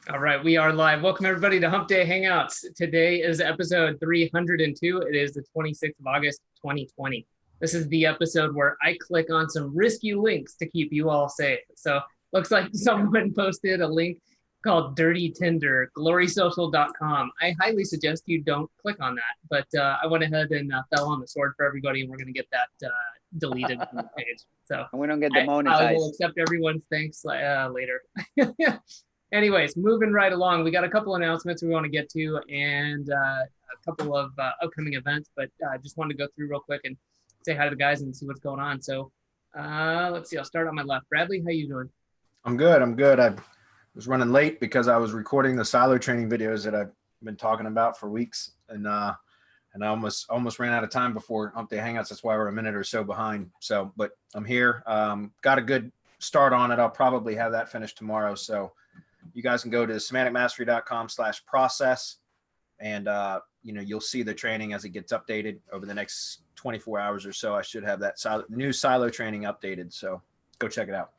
All right, we are live. Welcome everybody to Hump Day Hangouts. Today is episode 302. It is the 26th of August, 2020. This is the episode where I click on some risky links to keep you all safe. So looks like someone posted a link called Dirty Tinder, glorysocial.com. I highly suggest you don't click on that, but I went ahead and fell on the sword for everybody, and we're going to get that deleted from the page. So and we don't get demonetized. I will accept everyone's thanks later. Anyways, moving right along, we got a couple announcements we want to get to and a couple of upcoming events, but I just wanted to go through real quick and say hi to the guys and see what's going on. So let's see, I'll start on my left. Bradley, how you doing? I'm good. I was running late because I was recording the silo training videos that I've been talking about for weeks, and I almost ran out of time before Hump Day Hangouts. That's why we're a minute or so behind. So, but I'm here. Got a good start on it. I'll probably have that finished tomorrow. So you guys can go to semanticmastery.com/process, and you'll see the training as it gets updated over the next 24 hours or so. I should have that new silo training updated. So go check it out.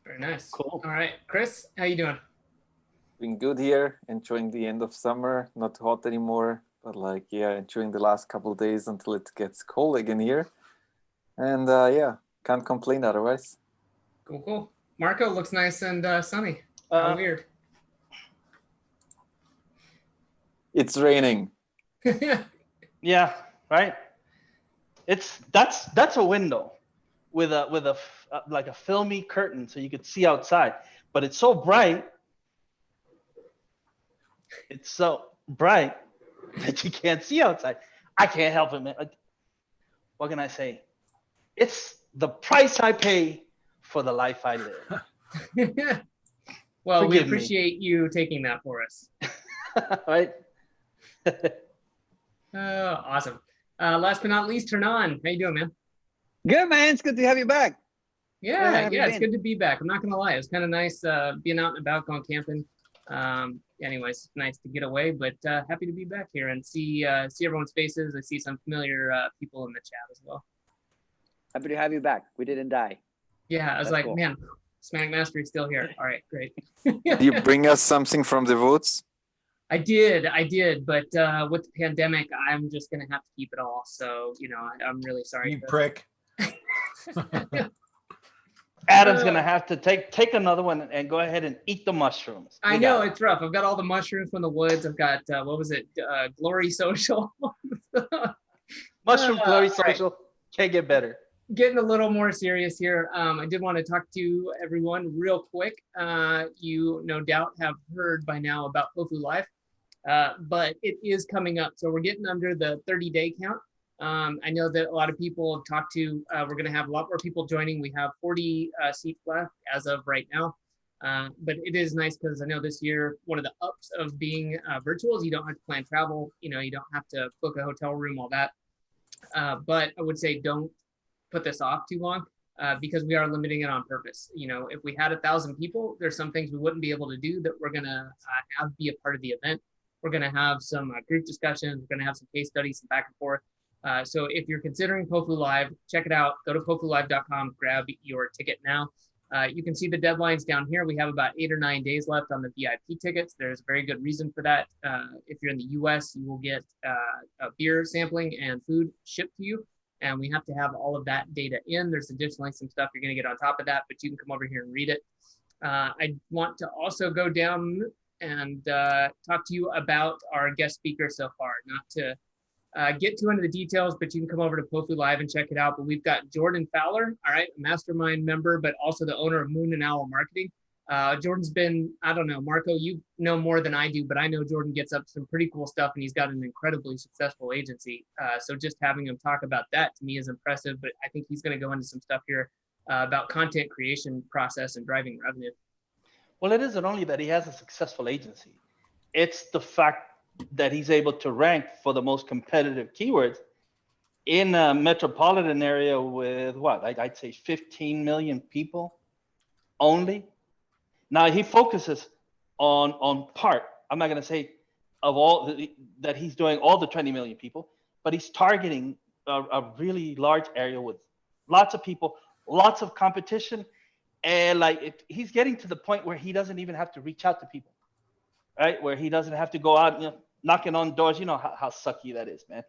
Very nice. Cool. All right, Chris, how you doing? Been good here, enjoying the end of summer. Not hot anymore, but enjoying the last couple of days until it gets cold again here. And can't complain otherwise. Cool. Marco, looks nice and sunny. How weird. It's raining. Yeah, right. That's a window with a like a filmy curtain so you could see outside, but it's so bright. It's so bright that you can't see outside. I can't help it, man. What can I say? It's the price I pay for the life I live. Well, Forgive we appreciate you taking that for us. Right? Awesome. Last but not least, Hernan, how you doing, man? Good, man. It's good to have you back. Yeah, it's good to be back. I'm not gonna lie, it was kind of nice being out and about, going camping. Anyways, nice to get away, but happy to be back here and see everyone's faces. I see some familiar people in the chat as well. Happy to have you back. We didn't die. Yeah, I was That's like, cool. Man, Smack Mastery's still here. All right, great. Do you bring us something from the woods? I did, but with the pandemic, I'm just gonna have to keep it all. So, I'm really sorry. You prick. Adam's gonna have to take another one and go ahead and eat the mushrooms. I know it's rough. I've got all the mushrooms from the woods. I've got Glory Social. Mushroom Glory all right. Social can't get better. Getting a little more serious here. I did want to talk to everyone real quick. You no doubt have heard by now about Tofu Live, but it is coming up. So we're getting under the 30-day count. I know that a lot of people have talked to, we're going to have a lot more people joining. We have 40 seats left as of right now. But it is nice because I know this year, one of the ups of being virtual is you don't have to plan travel. You don't have to book a hotel room, all that. But I would say don't put this off too long because we are limiting it on purpose. If we had 1,000 people, there's some things we wouldn't be able to do that we're going to have be a part of the event. We're going to have some group discussions. We're going to have some case studies, some back and forth. So if you're considering Tofu Live, check it out. Go to tofulive.com, grab your ticket now. You can see the deadlines down here. We have about 8 or 9 days left on the VIP tickets. There's a very good reason for that. If you're in the US, you will get a beer sampling and food shipped to you. And we have to have all of that data in. There's additionally some stuff you're going to get on top of that, but you can come over here and read it. I want to also go down and talk to you about our guest speaker so far, not to get too into the details, but you can come over to Tofu Live and check it out. But we've got Jordan Fowler, all right, a mastermind member, but also the owner of Moon and Owl Marketing. Jordan's been, I don't know, Marco, you know more than I do, but I know Jordan gets up some pretty cool stuff and he's got an incredibly successful agency. So just having him talk about that to me is impressive, but I think he's going to go into some stuff here about content creation process and driving revenue. Well, it isn't only that he has a successful agency. It's the fact that he's able to rank for the most competitive keywords in a metropolitan area with I'd say 15 million people only. Now he focuses on part. I'm not going to say of all that he's doing all the 20 million people, but he's targeting a really large area with lots of people, lots of competition, and he's getting to the point where he doesn't even have to reach out to people. right? Where he doesn't have to go out, knocking on doors. You know how sucky that is, man.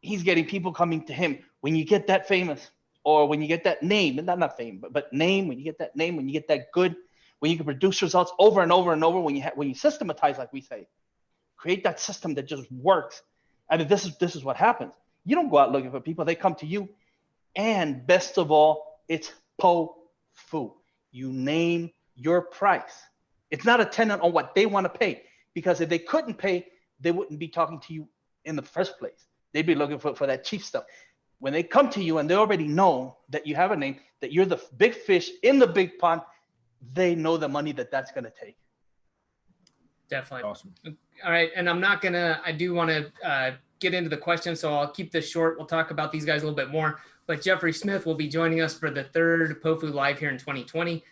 He's getting people coming to him. When you get that famous, or when you get that name, and not fame, but name, when you get that name, when you get that good, when you can produce results over and over and over, when you systematize, like we say, create that system that just works. I mean, this is what happens. You don't go out looking for people; they come to you. And best of all, it's po-fu. You name your price. It's not attendant on what they want to pay, because if they couldn't pay, they wouldn't be talking to you in the first place. They'd be looking for that cheap stuff. When they come to you and they already know that you have a name, that you're the big fish in the big pond, they know the money that's going to take. Definitely. Awesome. All right. And I do want to get into the questions, so I'll keep this short. We'll talk about these guys a little bit more. But Jeffrey Smith will be joining us for the third POFU Live here in 2020.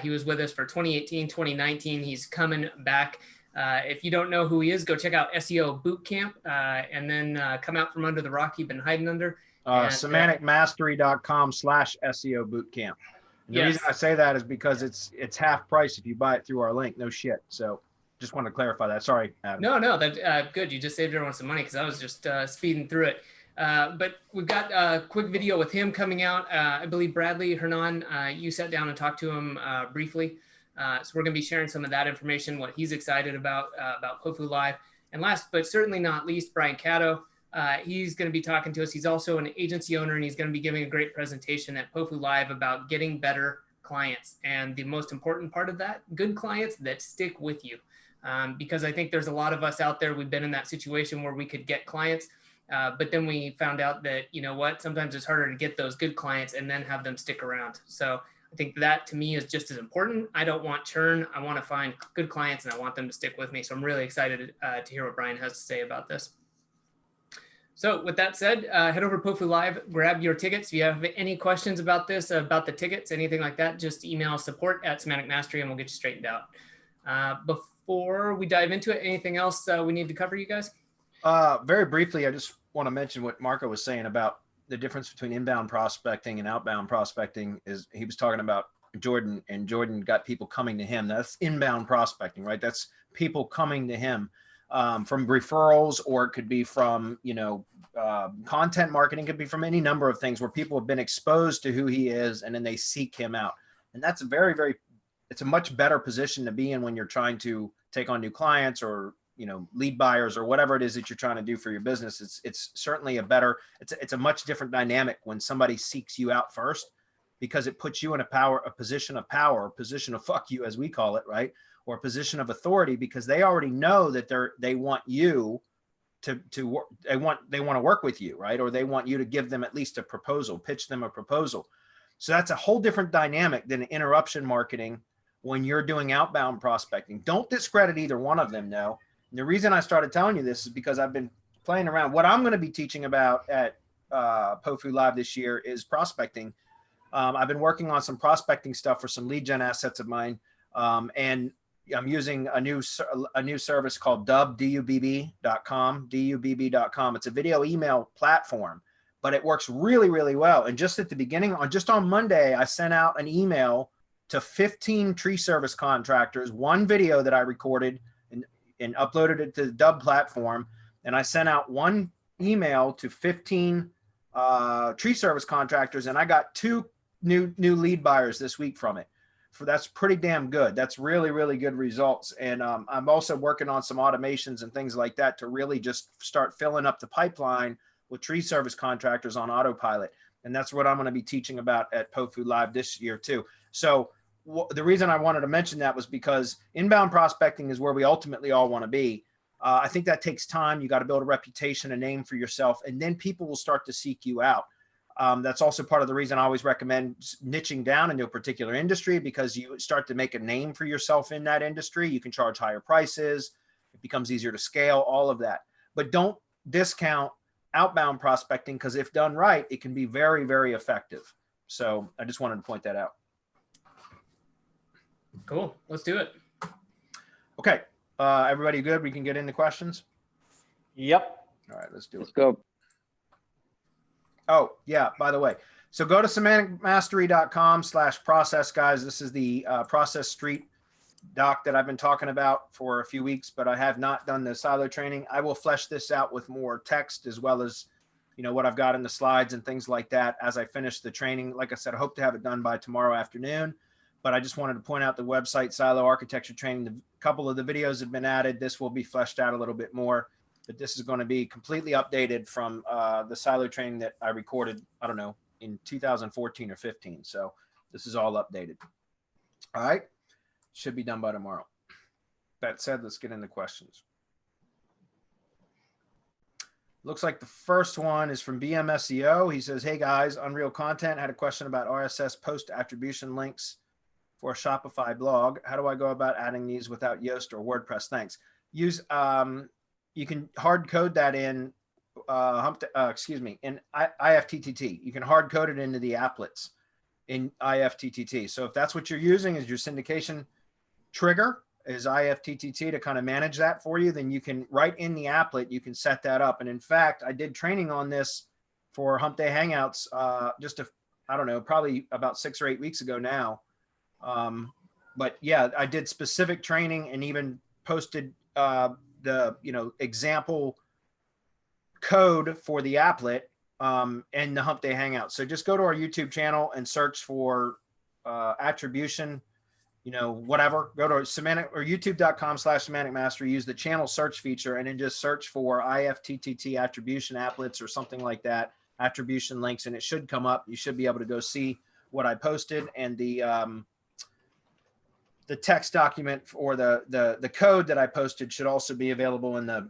He was with us for 2018, 2019. He's coming back. If you don't know who he is, go check out SEO Bootcamp, and then come out from under the rock you've been hiding under. Semanticmastery.com/SEO bootcamp. And the reason I say that is because it's half price if you buy it through our link. No shit. So just wanted to clarify that. Sorry, Adam. No, that's good. You just saved everyone some money, because I was just speeding through it. But we've got a quick video with him coming out. I believe Bradley Hernan, you sat down and talked to him briefly. So we're going to be sharing some of that information, what he's excited about POFU Live. And last but certainly not least, Brian Caddo. He's going to be talking to us. He's also an agency owner, and he's going to be giving a great presentation at POFU Live about getting better clients. And the most important part of that, good clients that stick with you. Because I think there's a lot of us out there, we've been in that situation where we could get clients, but then we found out that, sometimes it's harder to get those good clients and then have them stick around. So I think that to me is just as important. I don't want churn. I want to find good clients and I want them to stick with me. So I'm really excited to hear what Brian has to say about this. So with that said, head over to POFU Live, grab your tickets. If you have any questions about this, about the tickets, anything like that, just email support@semanticmastery and we'll get you straightened out. Before we dive into it, anything else we need to cover, you guys? Very briefly, I just want to mention what Marco was saying about the difference between inbound prospecting and outbound prospecting. Is he was talking about Jordan, and Jordan got people coming to him. That's inbound prospecting, right? That's people coming to him from referrals, or it could be from, content marketing, could be from any number of things where people have been exposed to who he is and then they seek him out. And that's a very, very, it's a much better position to be in when you're trying to take on new clients or, lead buyers or whatever it is that you're trying to do for your business. It's certainly it's a much different dynamic when somebody seeks you out first, because it puts you in a position of power, a position of fuck you, as we call it, right? Or a position of authority, because they already know that they want you they want to work with you, right? Or they want you to give them at least a proposal, pitch them a proposal. So that's a whole different dynamic than interruption marketing when you're doing outbound prospecting. Don't discredit either one of them, though. And the reason I started telling you this is because I've been playing around. What I'm going to be teaching about at POFU Live this year is prospecting. I've been working on some prospecting stuff for some lead gen assets of mine, and I'm using a new service called dubb.com. It's a video email platform, but it works really, really well. And just at the beginning, on Monday, I sent out an email to 15 tree service contractors, one video that I recorded and uploaded it to the Dubb platform. And I sent out one email to 15 tree service contractors, and I got 2 new lead buyers this week from it. That's pretty damn good. That's really, really good results. And I'm also working on some automations and things like that to really just start filling up the pipeline with tree service contractors on autopilot. And that's what I'm going to be teaching about at POFU Live this year too. So the reason I wanted to mention that was because inbound prospecting is where we ultimately all want to be. I think that takes time. You got to build a reputation, a name for yourself, and then people will start to seek you out. That's also part of the reason I always recommend niching down into a particular industry, because you start to make a name for yourself in that industry. You can charge higher prices. It becomes easier to scale, all of that. But don't discount outbound prospecting, because if done right, it can be very, very effective. So I just wanted to point that out. Cool. Let's do it. Okay. Everybody good? We can get into questions? Yep. All right, let's do it. Let's go. Oh, yeah, by the way. So go to semanticmastery.com/process, guys. This is the process street doc that I've been talking about for a few weeks, but I have not done the silo training. I will flesh this out with more text as well as, you know, what I've got in the slides and things like that as I finish the training. Like I said, I hope to have it done by tomorrow afternoon, but I just wanted to point out the website silo architecture training. A couple of the videos have been added. This will be fleshed out a little bit more, but this is going to be completely updated from the silo training that I recorded, I don't know, in 2014 or 15. So this is all updated. All right. Should be done by tomorrow. That said, let's get into questions. Looks like the first one is from BMSEO. He says, hey guys, Unreal Content had a question about RSS post attribution links for a Shopify blog. How do I go about adding these without Yoast or WordPress? Thanks. Use, you can hard code that in, in ifttt. You can hard code it into the applets in ifttt. So if that's what you're using as your syndication trigger is ifttt to kind of manage that for you, then you can write in the applet, you can set that up. And in fact, I did training on this for Hump Day Hangouts I don't know, probably about 6 or 8 weeks ago now. But yeah, I did specific training and even posted the, you know, example code for the applet in the Hump Day Hangouts. So just go to our YouTube channel and search for attribution, you know, whatever, go to semantic or youtube.com/semantic mastery, use the channel search feature and then just search for ifttt attribution applets or something like that, attribution links, and it should come up. You should be able to go see what I posted, and the text document or the code that I posted should also be available in the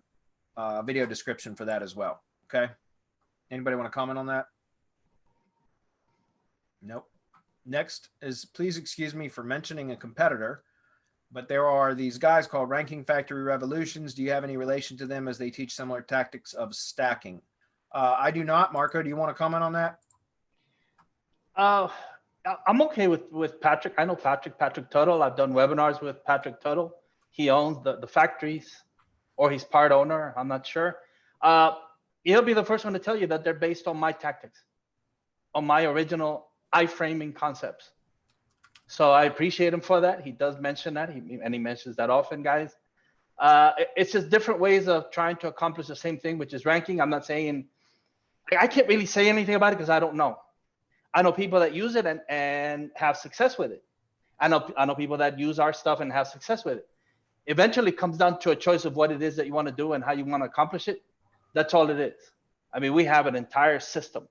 video description for that as well. Okay. Anybody want to comment on that? Nope. Next is, please excuse me for mentioning a competitor, but there are these guys called Ranking Factory Revolutions. Do you have any relation to them as they teach similar tactics of stacking? I do not. Marco, do you want to comment on that? I'm okay with Patrick. I know Patrick Tuttle. I've done webinars with Patrick Tuttle. He owns the factories, or he's part owner. I'm not sure. He'll be the first one to tell you that they're based on my tactics, on my original iframing concepts. So I appreciate him for that. He does mention that, and he mentions that often, guys. It's just different ways of trying to accomplish the same thing, which is ranking. I'm not saying, I can't really say anything about it because I don't know. I know people that use it and have success with it. I know people that use our stuff and have success with it. Eventually it comes down to a choice of what it is that you want to do and how you want to accomplish it. That's all it is. I mean, we have an entire system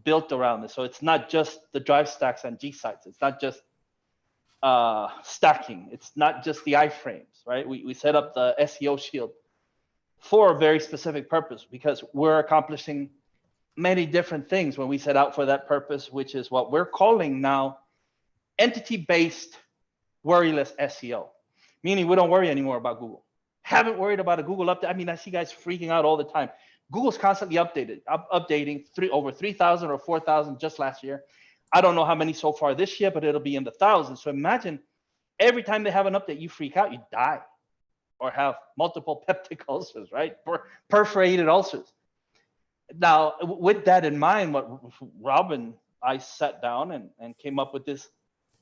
built around this. So it's not just the drive stacks and gsite. It's not just stacking. It's not just the iframes, right? We set up the SEO shield for a very specific purpose because we're accomplishing many different things when we set out for that purpose, which is what we're calling now entity-based worryless SEO, meaning we don't worry anymore about Google. Haven't worried about a Google update. I mean, I see guys freaking out all the time. Google's constantly updating over 3,000 or 4,000 just last year. I don't know how many so far this year, but it'll be in the thousands. So imagine every time they have an update, you freak out, you die, or have multiple peptic ulcers, right? Perforated ulcers. Now, with that in mind, what Rob and I sat down and came up with this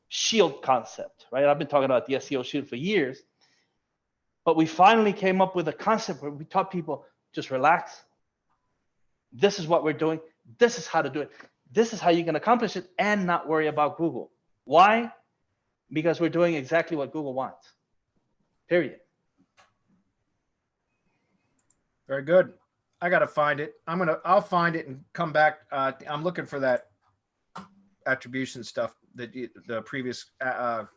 shield concept, right? I've been talking about the SEO shield for years, but we finally came up with a concept where we taught people, just relax. This is what we're doing. This is how to do it. This is how you can accomplish it and not worry about Google. Why? Because we're doing exactly what Google wants, period. Very good. I got to find it. I'll find it and come back. I'm looking for that attribution stuff that the previous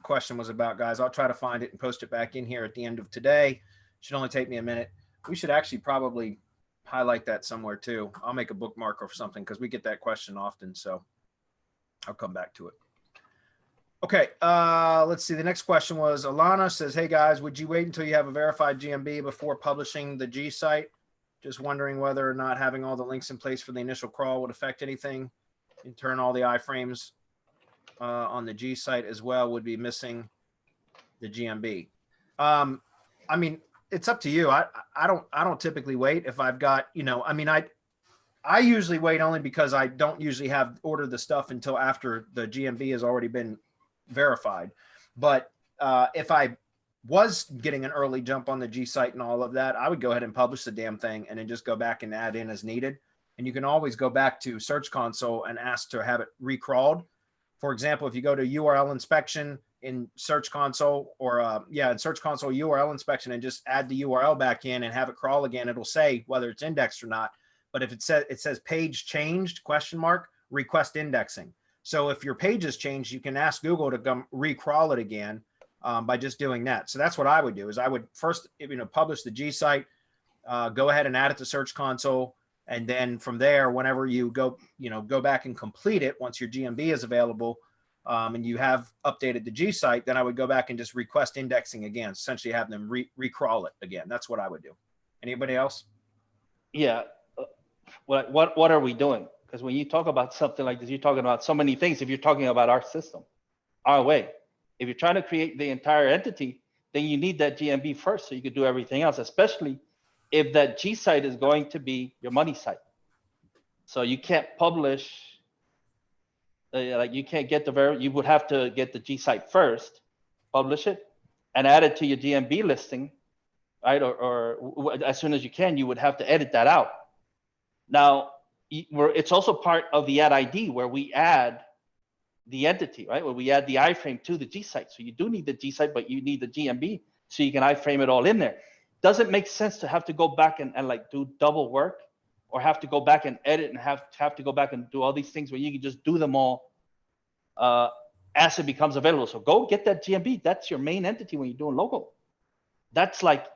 question was about, guys. I'll try to find it and post it back in here at the end of today. Should only take me a minute. We should actually probably highlight that somewhere too. I'll make a bookmark or something because we get that question often. So I'll come back to it. Okay. Let's see. The next question was Alana says, hey guys, would you wait until you have a verified GMB before publishing the gsite? Just wondering whether or not having all the links in place for the initial crawl would affect anything. In turn, all the iframes on the gsite as well would be missing the GMB. I mean, it's up to you. I don't typically wait if I've got, you know, I mean, I usually wait only because I don't usually order the stuff until after the GMB has already been verified. But if I was getting an early jump on the G site and all of that, I would go ahead and publish the damn thing and then just go back and add in as needed. And you can always go back to Search Console and ask to have it recrawled. For example, if you go to URL inspection in Search Console, or in Search Console URL inspection, and just add the URL back in and have it crawl again, it'll say whether it's indexed or not. But if it says page changed ? Request indexing. So if your page has changed, you can ask Google to come recrawl it again by just doing that. So that's what I would do. Is I would first publish the G site, go ahead and add it to Search Console. And then from there, whenever you go back and complete it, once your GMB is available and you have updated the G site, then I would go back and just request indexing again, essentially have them recrawl it again. That's what I would do. Anybody else? Yeah. What are we doing? Because when you talk about something like this, you're talking about so many things. If you're talking about our system, our way, if you're trying to create the entire entity, then you need that GMB first so you could do everything else, especially if that G site is going to be your money site. So you can't publish, you can't get you would have to get the G site first, publish it, and add it to your GMB listing, right? Or as soon as you can, you would have to edit that out. Now, it's also part of the add ID where we add the entity, right? Where we add the iframe to the G site. So you do need the G site, but you need the GMB so you can iframe it all in there. Doesn't make sense to have to go back and like do double work, or have to go back and edit and have to go back and do all these things where you can just do them all as it becomes available. So go get that GMB. That's your main entity when you're doing local. That's like,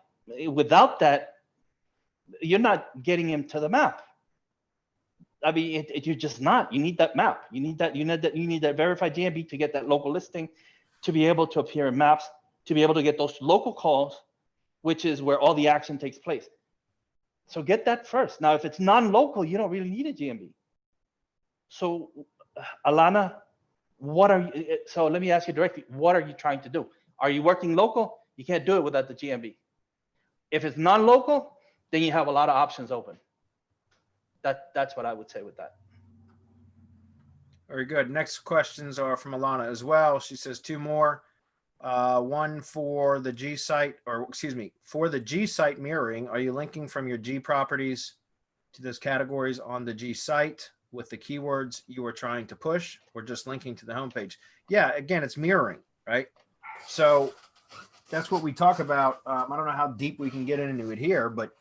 without that, you're not getting him to the map. I mean, you're just not. You need that map. You need that verified GMB to get that local listing, to be able to appear in maps, to be able to get those local calls, which is where all the action takes place. So get that first. Now, if it's non-local, you don't really need a GMB. So, Alana, so let me ask you directly, what are you trying to do? Are you working local? You can't do it without the GMB. If it's non-local, then you have a lot of options open. That's what I would say with that. Very good. Next questions are from Alana as well. She says 2 more. One for the G site, or excuse me, for the G site mirroring, are you linking from your G properties to those categories on the G site with the keywords you were trying to push, or just linking to the homepage? Yeah, again, it's mirroring, right? So that's what we talk about. I don't know how deep we can get into it here, but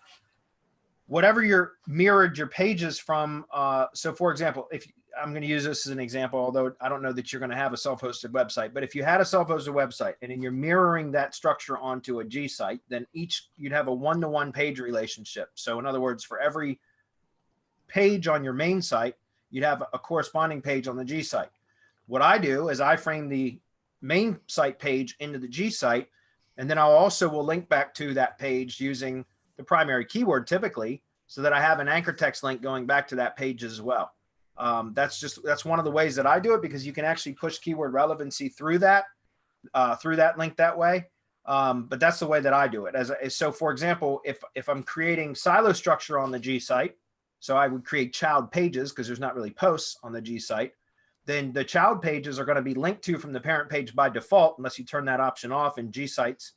whatever you're mirrored your pages from. So for example, if I'm going to use this as an example, although I don't know that you're going to have a self-hosted website, but if you had a self-hosted website and then you're mirroring that structure onto a G site, then you'd have a one-to-one page relationship. So in other words, for every page on your main site, you'd have a corresponding page on the G site. What I do is I frame the main site page into the G site, and then I also will link back to that page using the primary keyword typically, so that I have an anchor text link going back to that page as well. That's one of the ways that I do it, because you can actually push keyword relevancy through that link that way. But that's the way that I do it. So for example, if I'm creating silo structure on the G site, so I would create child pages because there's not really posts on the G site, then the child pages are going to be linked to from the parent page by default, unless you turn that option off in G sites.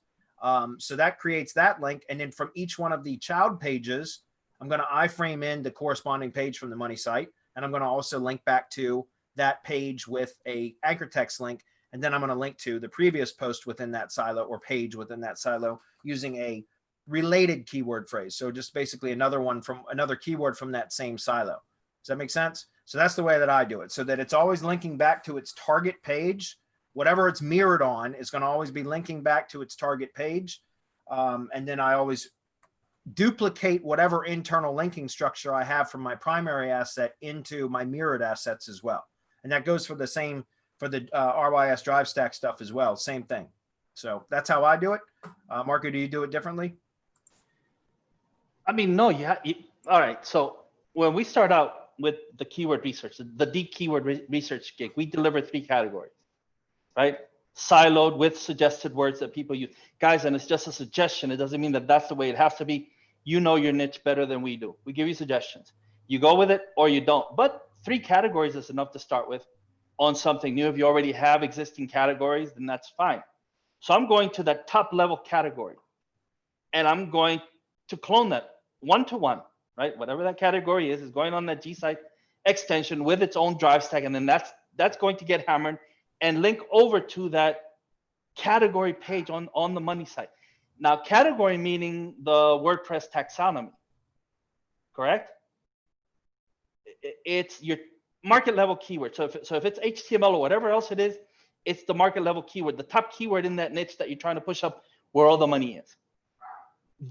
So that creates that link. And then from each one of the child pages, I'm going to iframe in the corresponding page from the money site. And I'm going to also link back to that page with a anchor text link. And then I'm going to link to the previous post within that silo, or page within that silo, using a related keyword phrase. So just basically another keyword from that same silo. Does that make sense? So that's the way that I do it, so that it's always linking back to its target page. Whatever it's mirrored on is going to always be linking back to its target page. And then I always duplicate whatever internal linking structure I have from my primary asset into my mirrored assets as well. And that goes for the same for the RYS drive stack stuff as well. Same thing. So that's how I do it. Marco, do you do it differently? I mean, no, all right. So when we start out with the keyword research, the deep keyword research gig, we deliver 3 categories. Right? Siloed with suggested words that people use. Guys, and it's just a suggestion. It doesn't mean that that's the way it has to be. You know your niche better than we do. We give you suggestions. You go with it or you don't. But 3 categories is enough to start with on something new. If you already have existing categories, then that's fine. So I'm going to that top level category, and I'm going to clone that one-to-one, right? Whatever that category is going on that gsite extension with its own drive stack, and then that's going to get hammered and link over to that category page on the money site. Now, category meaning the WordPress taxonomy, correct? It's your market level keyword. So if it's HTML or whatever else it is, it's the market level keyword, the top keyword in that niche that you're trying to push up where all the money is.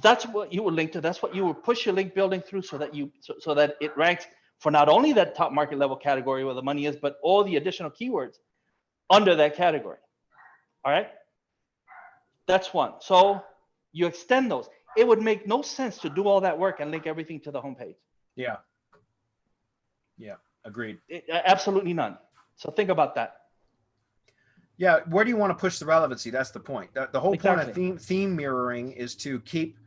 That's what you would link to. That's what you would push your link building through so that so that it ranks for not only that top market level category where the money is, but all the additional keywords under that category. All right. That's one. So you extend those. It would make no sense to do all that work and link everything to the homepage. Yeah. Yeah. Agreed. Absolutely none. So think about that. Yeah, where do you want to push the relevancy? That's the point. The whole Exactly. point of theme mirroring is to keep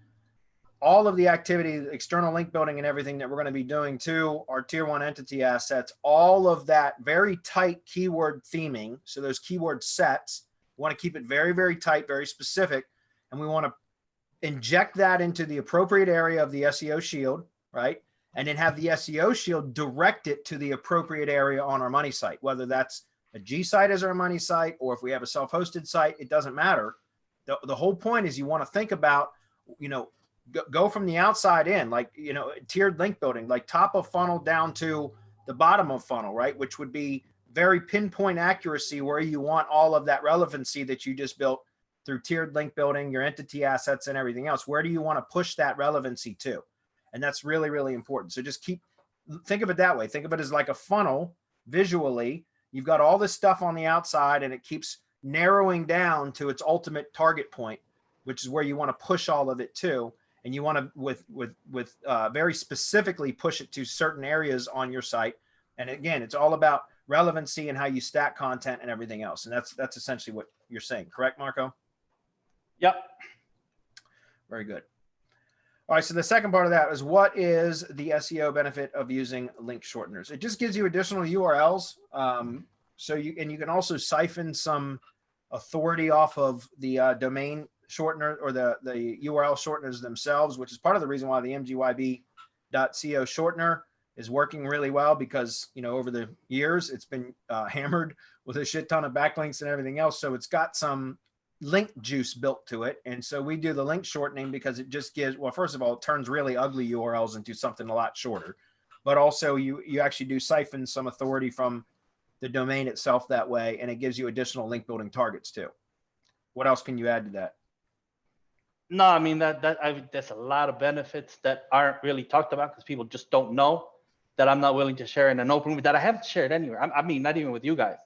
all of the activity, external link building and everything that we're going to be doing to our tier one entity assets, all of that very tight keyword theming. So those keyword sets, we want to keep it very, very tight, very specific. And we want to inject that into the appropriate area of the SEO shield, right? And then have the SEO shield direct it to the appropriate area on our money site, whether that's a G site as our money site, or if we have a self-hosted site, it doesn't matter. The whole point is you want to think about, go from the outside in, like, tiered link building, like top of funnel down to the bottom of funnel, right? Which would be very pinpoint accuracy where you want all of that relevancy that you just built through tiered link building, your entity assets and everything else. Where do you want to push that relevancy to? And that's really, really important. So just think of it that way. Think of it as like a funnel visually. You've got all this stuff on the outside and it keeps narrowing down to its ultimate target point, which is where you want to push all of it to. And you want to, with very specifically push it to certain areas on your site. And again, it's all about relevancy and how you stack content and everything else. And that's essentially what you're saying. Correct, Marco? Yep. Very good. All right, so the second part of that is, what is the SEO benefit of using link shorteners? It just gives you additional URLs. So you can also siphon some authority off of the domain shortener or the URL shorteners themselves, which is part of the reason why the mgyb.co shortener is working really well, because over the years it's been hammered with a shit ton of backlinks and everything else. So it's got some link juice built to it. And so we do the link shortening because it just gives, well, first of all, it turns really ugly URLs into something a lot shorter, but also you actually do siphon some authority from the domain itself that way. And it gives you additional link building targets too. What else can you add to that? No, I mean, there's a lot of benefits that aren't really talked about because people just don't know, that I'm not willing to share in an open room, that I haven't shared anywhere. I mean, not even with you guys,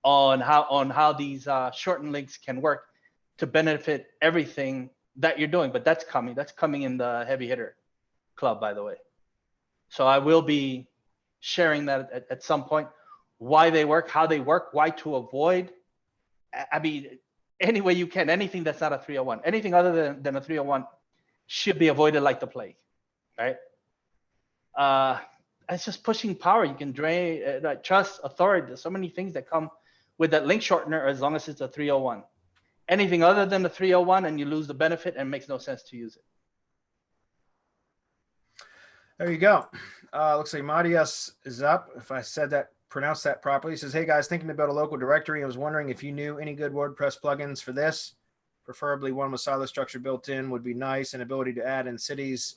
on how these shortened links can work to benefit everything that you're doing. But that's coming. That's coming in the heavy hitter club, by the way. So I will be sharing that at some point, why they work, how they work, why to avoid. I mean, any way you can, anything that's not a 301, anything other than a 301 should be avoided like the plague, right? It's just pushing power. You can drain trust, authority. There's so many things that come with that link shortener, as long as it's a 301. Anything other than the 301 and you lose the benefit, and it makes no sense to use it. There you go. Looks like Marius is up. If I pronounced that properly. He says, hey guys, thinking to build a local directory. I was wondering if you knew any good WordPress plugins for this. Preferably one with silo structure built in would be nice, and ability to add in cities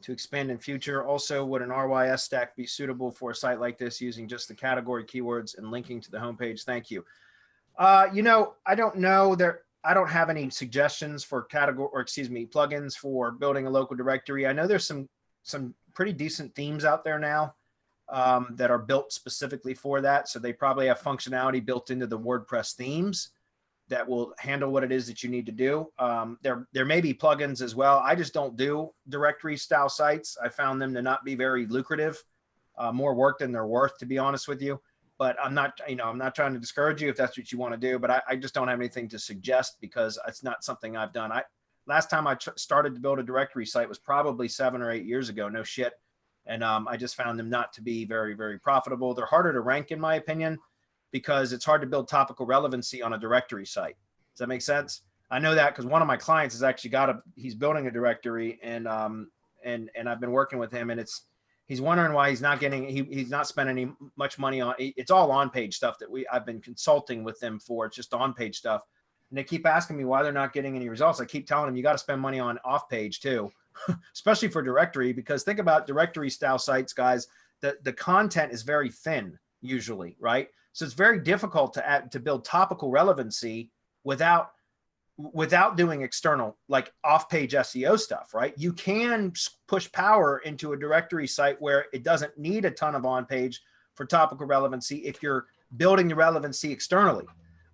to expand in future. Also, would an RYS stack be suitable for a site like this using just the category keywords and linking to the homepage? Thank you. I don't know. I don't have any suggestions for plugins for building a local directory. I know there's some pretty decent themes out there now that are built specifically for that. So they probably have functionality built into the WordPress themes that will handle what it is that you need to do. There may be plugins as well. I just don't do directory style sites. I found them to not be very lucrative, more work than they're worth, to be honest with you. But I'm not trying to discourage you if that's what you want to do, but I just don't have anything to suggest because it's not something I've done. Last time I started to build a directory site was probably 7 or 8 years ago, no shit. And I just found them not to be very, very profitable. They're harder to rank, in my opinion, because it's hard to build topical relevancy on a directory site. Does that make sense? I know that because one of my clients has actually he's building a directory, and I've been working with him, and he's wondering why he's not spending much money on. It's all on-page stuff that I've been consulting with them for. It's just on-page stuff. And they keep asking me why they're not getting any results. I keep telling them, you got to spend money on off-page too, especially for directory, because think about directory style sites, guys. The content is very thin usually, right? So it's very difficult to build topical relevancy without doing external, like off-page SEO stuff, right? You can push power into a directory site where it doesn't need a ton of on-page for topical relevancy if you're building the relevancy externally.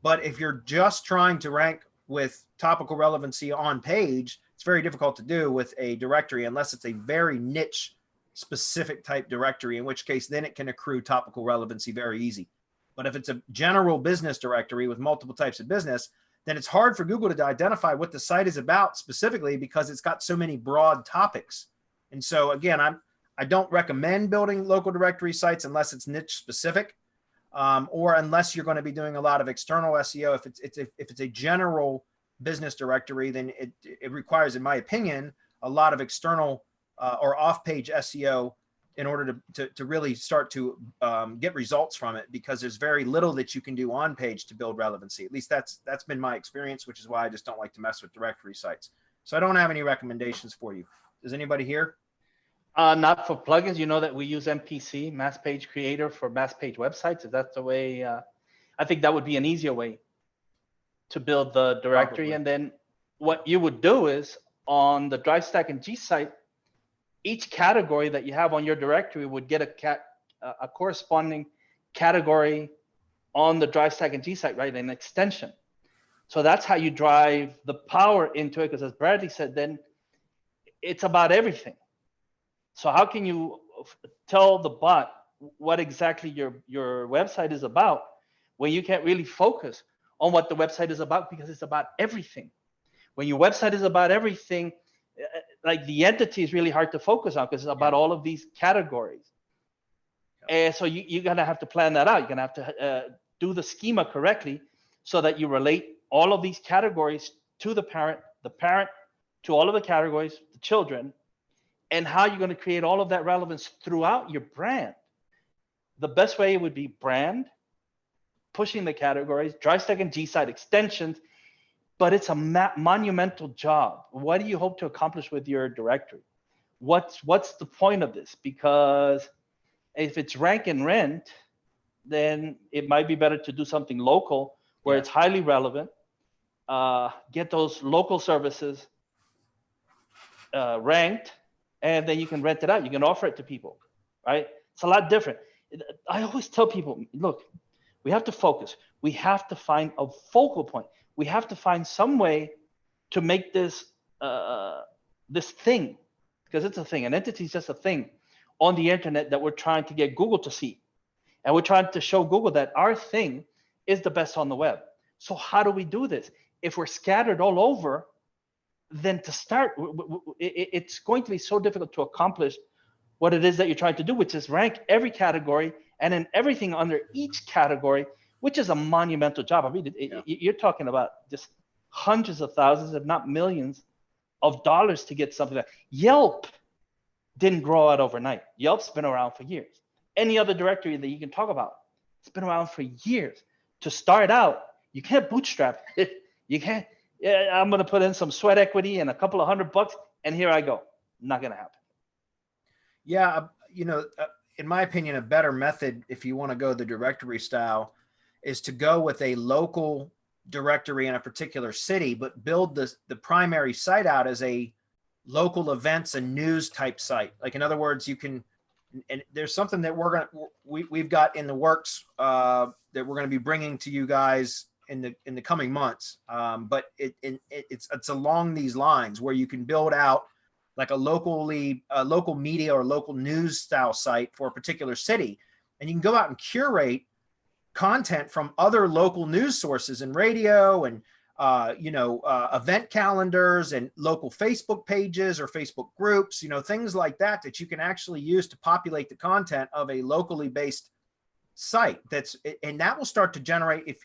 But if you're just trying to rank with topical relevancy on page, it's very difficult to do with a directory unless it's a very niche specific type directory, in which case then it can accrue topical relevancy very easy. But if it's a general business directory with multiple types of business, then it's hard for Google to identify what the site is about specifically because it's got so many broad topics. And so again, I don't recommend building local directory sites unless it's niche specific, or unless you're going to be doing a lot of external SEO. If it's a general business directory, then it requires, in my opinion, a lot of external or off-page SEO in order to really start to get results from it, because there's very little that you can do on page to build relevancy. At least that's been my experience, which is why I just don't like to mess with directory sites. So I don't have any recommendations for you. Does anybody here? Not for plugins. You know that we use MPC, Mass Page Creator, for mass page websites. If that's the way, I think that would be an easier way to build the directory. Probably. And then what you would do is on the DriveStack and gsite, each category that you have on your directory would get a corresponding category on the DriveStack and gsite, right? An extension. So that's how you drive the power into it, because as Bradley said, then it's about everything. So how can you tell the bot what exactly your website is about when you can't really focus on what the website is about, because it's about everything. When your website is about everything, like the entity is really hard to focus on because it's about all of these categories. And so you're going to have to plan that out. You're going to have to do the schema correctly so that you relate all of these categories to the parent to all of the categories, the children, and how you're going to create all of that relevance throughout your brand. The best way would be brand, pushing the categories, DriveStack and gsite extensions, but it's a monumental job. What do you hope to accomplish with your directory? What's the point of this? Because if it's rank and rent, then it might be better to do something local where it's highly relevant, get those local services ranked, and then you can rent it out. You can offer it to people, right? It's a lot different. I always tell people, look, we have to focus. We have to find a focal point. We have to find some way to make this this thing, because it's a thing. An entity is just a thing on the internet that we're trying to get Google to see. And we're trying to show Google that our thing is the best on the web. So how do we do this? If we're scattered all over, then to start, it's going to be so difficult to accomplish what it is that you're trying to do, which is rank every category and then everything under each category, which is a monumental job. I mean, you're talking about just hundreds of thousands, if not millions of dollars to get something like that. Yelp didn't grow out overnight. Yelp's been around for years. Any other directory that you can talk about, it's been around for years. To start out, you can't bootstrap it. You can't, I'm going to put in some sweat equity and a couple of $100, and here I go. Not going to happen. Yeah, in my opinion, a better method, if you want to go the directory style, is to go with a local directory in a particular city, but build the primary site out as a local events and news type site. Like, in other words, you can, and there's something that we've got in the works that we're going to be bringing to you guys in the coming months. But it's along these lines where you can build out like a local media or local news style site for a particular city. And you can go out and curate content from other local news sources and radio and, event calendars and local Facebook pages or Facebook groups, things like that you can actually use to populate the content of a locally based site. And that will start to generate,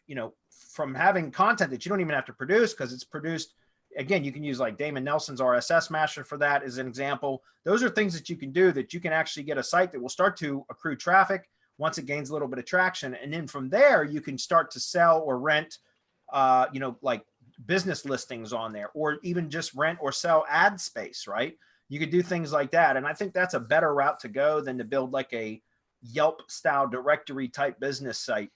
from having content that you don't even have to produce because it's produced. Again, you can use like Damon Nelson's RSS master for that as an example. Those are things that you can do that you can actually get a site that will start to accrue traffic once it gains a little bit of traction. And then from there, you can start to sell or rent, like business listings on there, or even just rent or sell ad space, right? You could do things like that. And I think that's a better route to go than to build like a Yelp style directory type business site,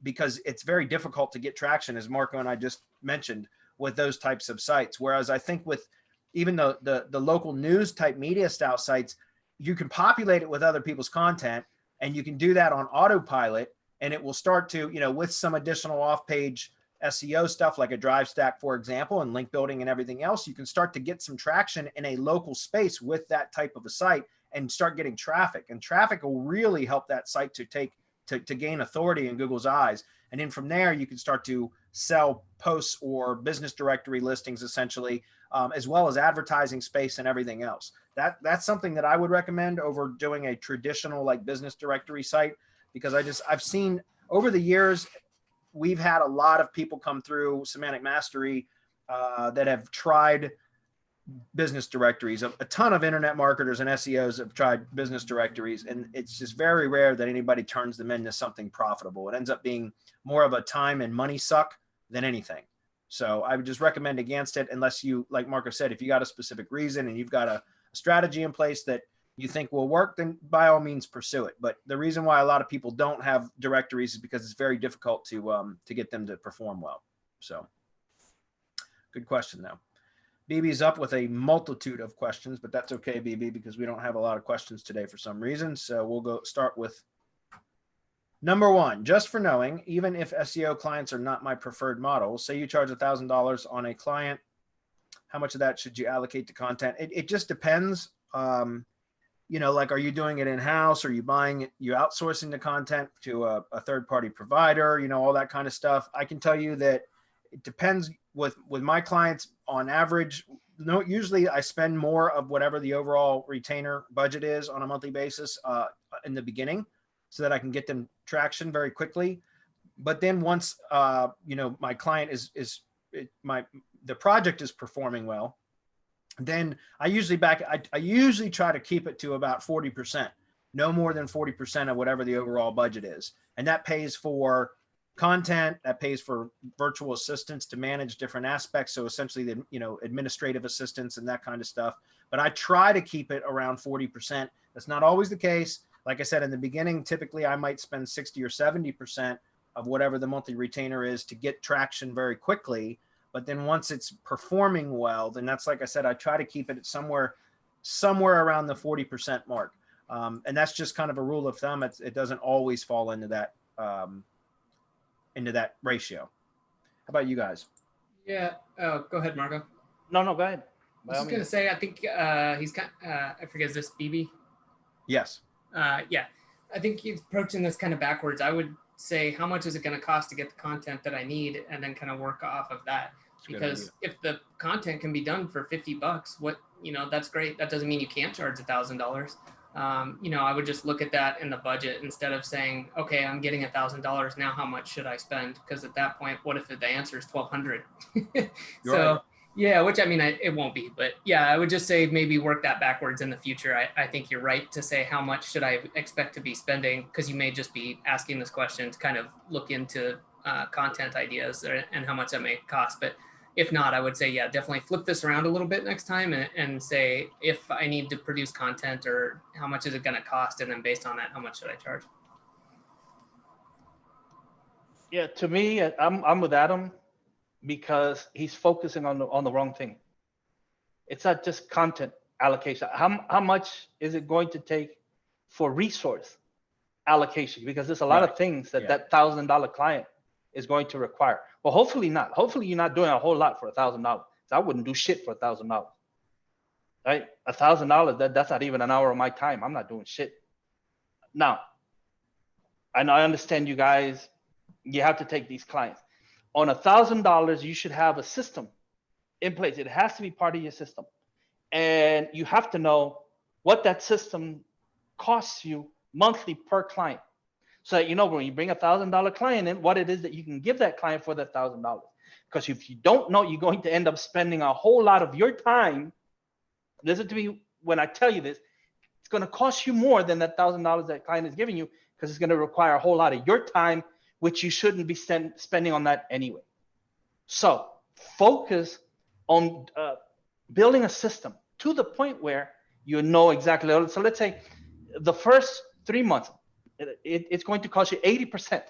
because it's very difficult to get traction, as Marco and I just mentioned, with those types of sites. Whereas I think with even the local news type media style sites, you can populate it with other people's content, and you can do that on autopilot, and it will start to, with some additional off-page SEO stuff like a drive stack, for example, and link building and everything else, you can start to get some traction in a local space with that type of a site and start getting traffic. And traffic will really help that site to gain authority in Google's eyes. And then from there, you can start to sell posts or business directory listings, essentially, as well as advertising space and everything else. That's something that I would recommend over doing a traditional like business directory site, because I've seen over the years, we've had a lot of people come through Semantic Mastery that have tried business directories. A ton of internet marketers and SEOs have tried business directories, and it's just very rare that anybody turns them into something profitable. It ends up being more of a time and money suck than anything. So I would just recommend against it, unless you, like Marco said, if you got a specific reason and you've got a strategy in place that you think will work, then by all means pursue it. But the reason why a lot of people don't have directories is because it's very difficult to get them to perform well. So good question though. BB's up with a multitude of questions, but that's okay, BB, because we don't have a lot of questions today for some reason. So we'll go start with number one. Just for knowing, even if SEO clients are not my preferred model, say you charge $1,000 on a client, how much of that should you allocate to content? It just depends. Like, are you doing it in-house? Are you buying it, you outsourcing the content to a third-party provider, all that kind of stuff? I can tell you that it depends with my clients. On average, usually I spend more of whatever the overall retainer budget is on a monthly basis in the beginning, so that I can get them traction very quickly. But then once, my client the project is performing well, then I usually try to keep it to about 40%, no more than 40% of whatever the overall budget is. And that pays for content, that pays for virtual assistants to manage different aspects. So essentially the, administrative assistants and that kind of stuff. But I try to keep it around 40%. That's not always the case. Like I said, in the beginning, typically I might spend 60 or 70% of whatever the monthly retainer is to get traction very quickly. But then once it's performing well, then that's, like I said, I try to keep it at somewhere around the 40% mark. And that's just kind of a rule of thumb. It doesn't always fall into that ratio. How about you guys? Yeah. Oh, go ahead, Marco. No, go ahead. I was just going to say, I think he's I forget, is this BB? Yes. Yeah. I think he's approaching this kind of backwards. I would say, how much is it going to cost to get the content that I need, and then kind of work off of that. Because if the content can be done for $50, that's great. That doesn't mean you can't charge $1,000. I would just look at that in the budget instead of saying, okay, I'm getting $1,000 now. How much should I spend? Because at that point, what if the answer is $1,200? So right. Yeah, which it won't be, but yeah, I would just say maybe work that backwards in the future. I think you're right to say, how much should I expect to be spending? Because you may just be asking this question to kind of look into content ideas and how much that may cost. But if not, I would say, yeah, definitely flip this around a little bit next time and say, if I need to produce content, or how much is it going to cost? And then based on that, how much should I charge? Yeah, to me, I'm with Adam, because he's focusing on the wrong thing. It's not just content allocation. How much is it going to take for resource allocation? Because there's a lot of things that $1,000 client is going to require. Well, hopefully not. Hopefully you're not doing a whole lot for $1,000. I wouldn't do shit for $1,000. Right? $1,000, that's not even an hour of my time. I'm not doing shit. Now, and I understand you guys, you have to take these clients. On $1,000, you should have a system in place. It has to be part of your system. And you have to know what that system costs you monthly per client. So that you know when you bring $1,000 client in, what it is that you can give that client for that $1,000. Because if you don't know, you're going to end up spending a whole lot of your time. Listen to me when I tell you this. It's going to cost you more than that $1,000 that client is giving you, because it's going to require a whole lot of your time, which you shouldn't be spending on that anyway. So focus on building a system to the point where you know exactly. So let's say the first 3 months, it's going to cost you 80%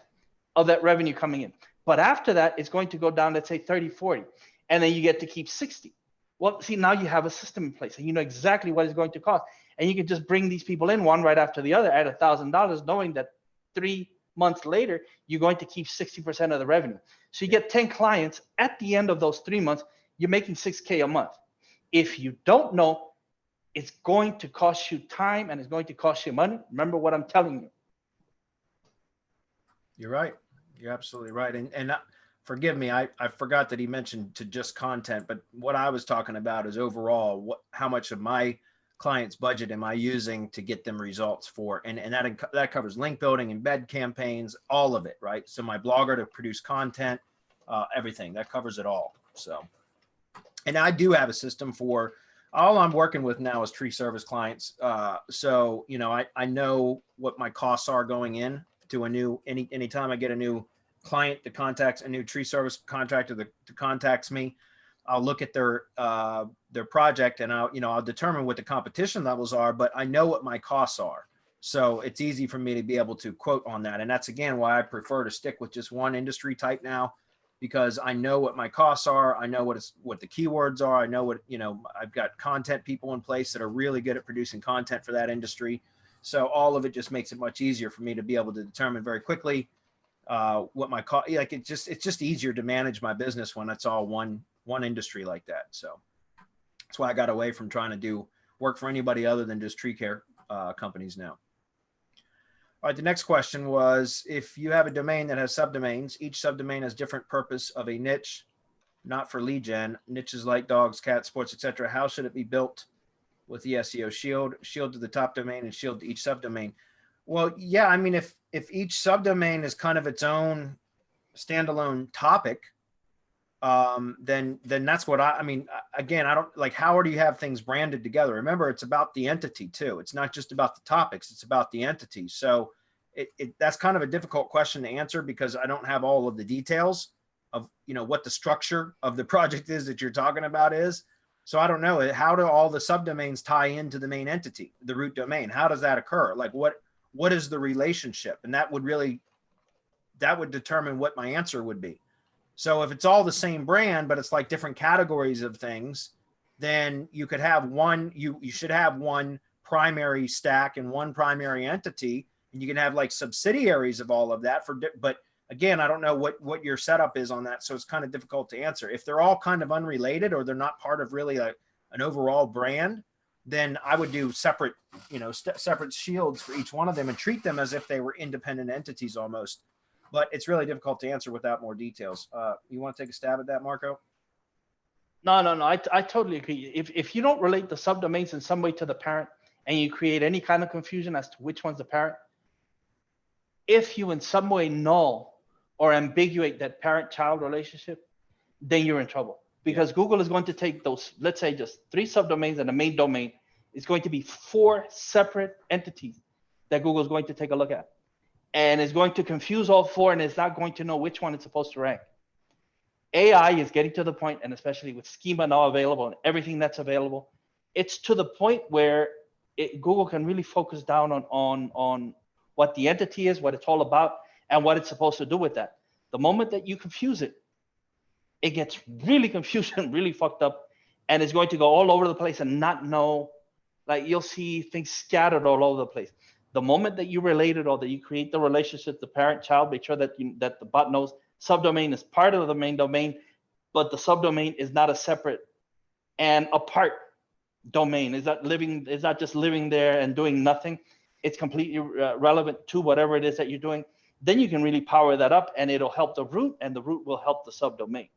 of that revenue coming in. But after that, it's going to go down, let's say 30, 40, and then you get to keep 60. Well, see, now you have a system in place and you know exactly what it's going to cost. And you can just bring these people in one right after the other at $1,000, knowing that 3 months later, you're going to keep 60% of the revenue. So you get 10 clients at the end of those 3 months, you're making $6K a month. If you don't know, it's going to cost you time and it's going to cost you money. Remember what I'm telling you. You're right. You're absolutely right. And forgive me, I forgot that he mentioned to just content, but what I was talking about is overall, how much of my client's budget am I using to get them results for? And that covers link building, embed campaigns, all of it, right? So my blogger to produce content, everything, that covers it all. So, and I do have a system for, all I'm working with now is tree service clients. So, you know, I know what my costs are going in to a new, anytime I get a new client that contacts a new tree service contractor that contacts me, I'll look at their project and I'll determine what the competition levels are, but I know what my costs are. So it's easy for me to be able to quote on that. And that's again, why I prefer to stick with just one industry type now, because I know what my costs are. I know what the keywords are. I know what, I've got content people in place that are really good at producing content for that industry. So all of it just makes it much easier for me to be able to determine very quickly what my cost, like it's just easier to manage my business when it's all one industry like that. So that's why I got away from trying to do work for anybody other than just tree care companies now. All right, the next question was, if you have a domain that has subdomains, each subdomain has different purpose of a niche, not for lead gen, niches like dogs, cats, sports, etc. How should it be built with the SEO shield to the top domain and shield to each subdomain? Well, yeah, I mean, if each subdomain is kind of its own standalone topic, then that's what I mean, again, I don't like, how do you have things branded together? Remember, it's about the entity too. It's not just about the topics, it's about the entity. So that's kind of a difficult question to answer because I don't have all of the details of, what the structure of the project is that you're talking about is. So I don't know, how do all the subdomains tie into the main entity, the root domain? How does that occur? Like what is the relationship? And that would determine what my answer would be. So if it's all the same brand, but it's like different categories of things, then you could have one, you should have one primary stack and one primary entity, and you can have like subsidiaries of all of that but again, I don't know what your setup is on that. So it's kind of difficult to answer. If they're all kind of unrelated or they're not part of really an overall brand, then I would do separate, separate shields for each one of them and treat them as if they were independent entities almost. But it's really difficult to answer without more details. You want to take a stab at that, Marco? No. I totally agree. If you don't relate the subdomains in some way to the parent and you create any kind of confusion as to which one's the parent, if you in some way null or ambiguate that parent-child relationship, then you're in trouble. Because Google is going to take those, let's say just 3 subdomains and a main domain. It's going to be 4 separate entities that Google is going to take a look at. And it's going to confuse all 4 and it's not going to know which one it's supposed to rank. AI is getting to the point, and especially with schema now available and everything that's available, it's to the point where Google can really focus down on what the entity is, what it's all about, and what it's supposed to do with that. The moment that you confuse it, it gets really confused and really fucked up, and it's going to go all over the place and not know, like you'll see things scattered all over the place. The moment that you relate it or that you create the relationship, the parent-child, make sure that that the bot knows subdomain is part of the main domain, but the subdomain is not a separate and apart domain. Is not just living there and doing nothing. It's completely relevant to whatever it is that you're doing. Then you can really power that up and it'll help the root and the root will help the subdomain.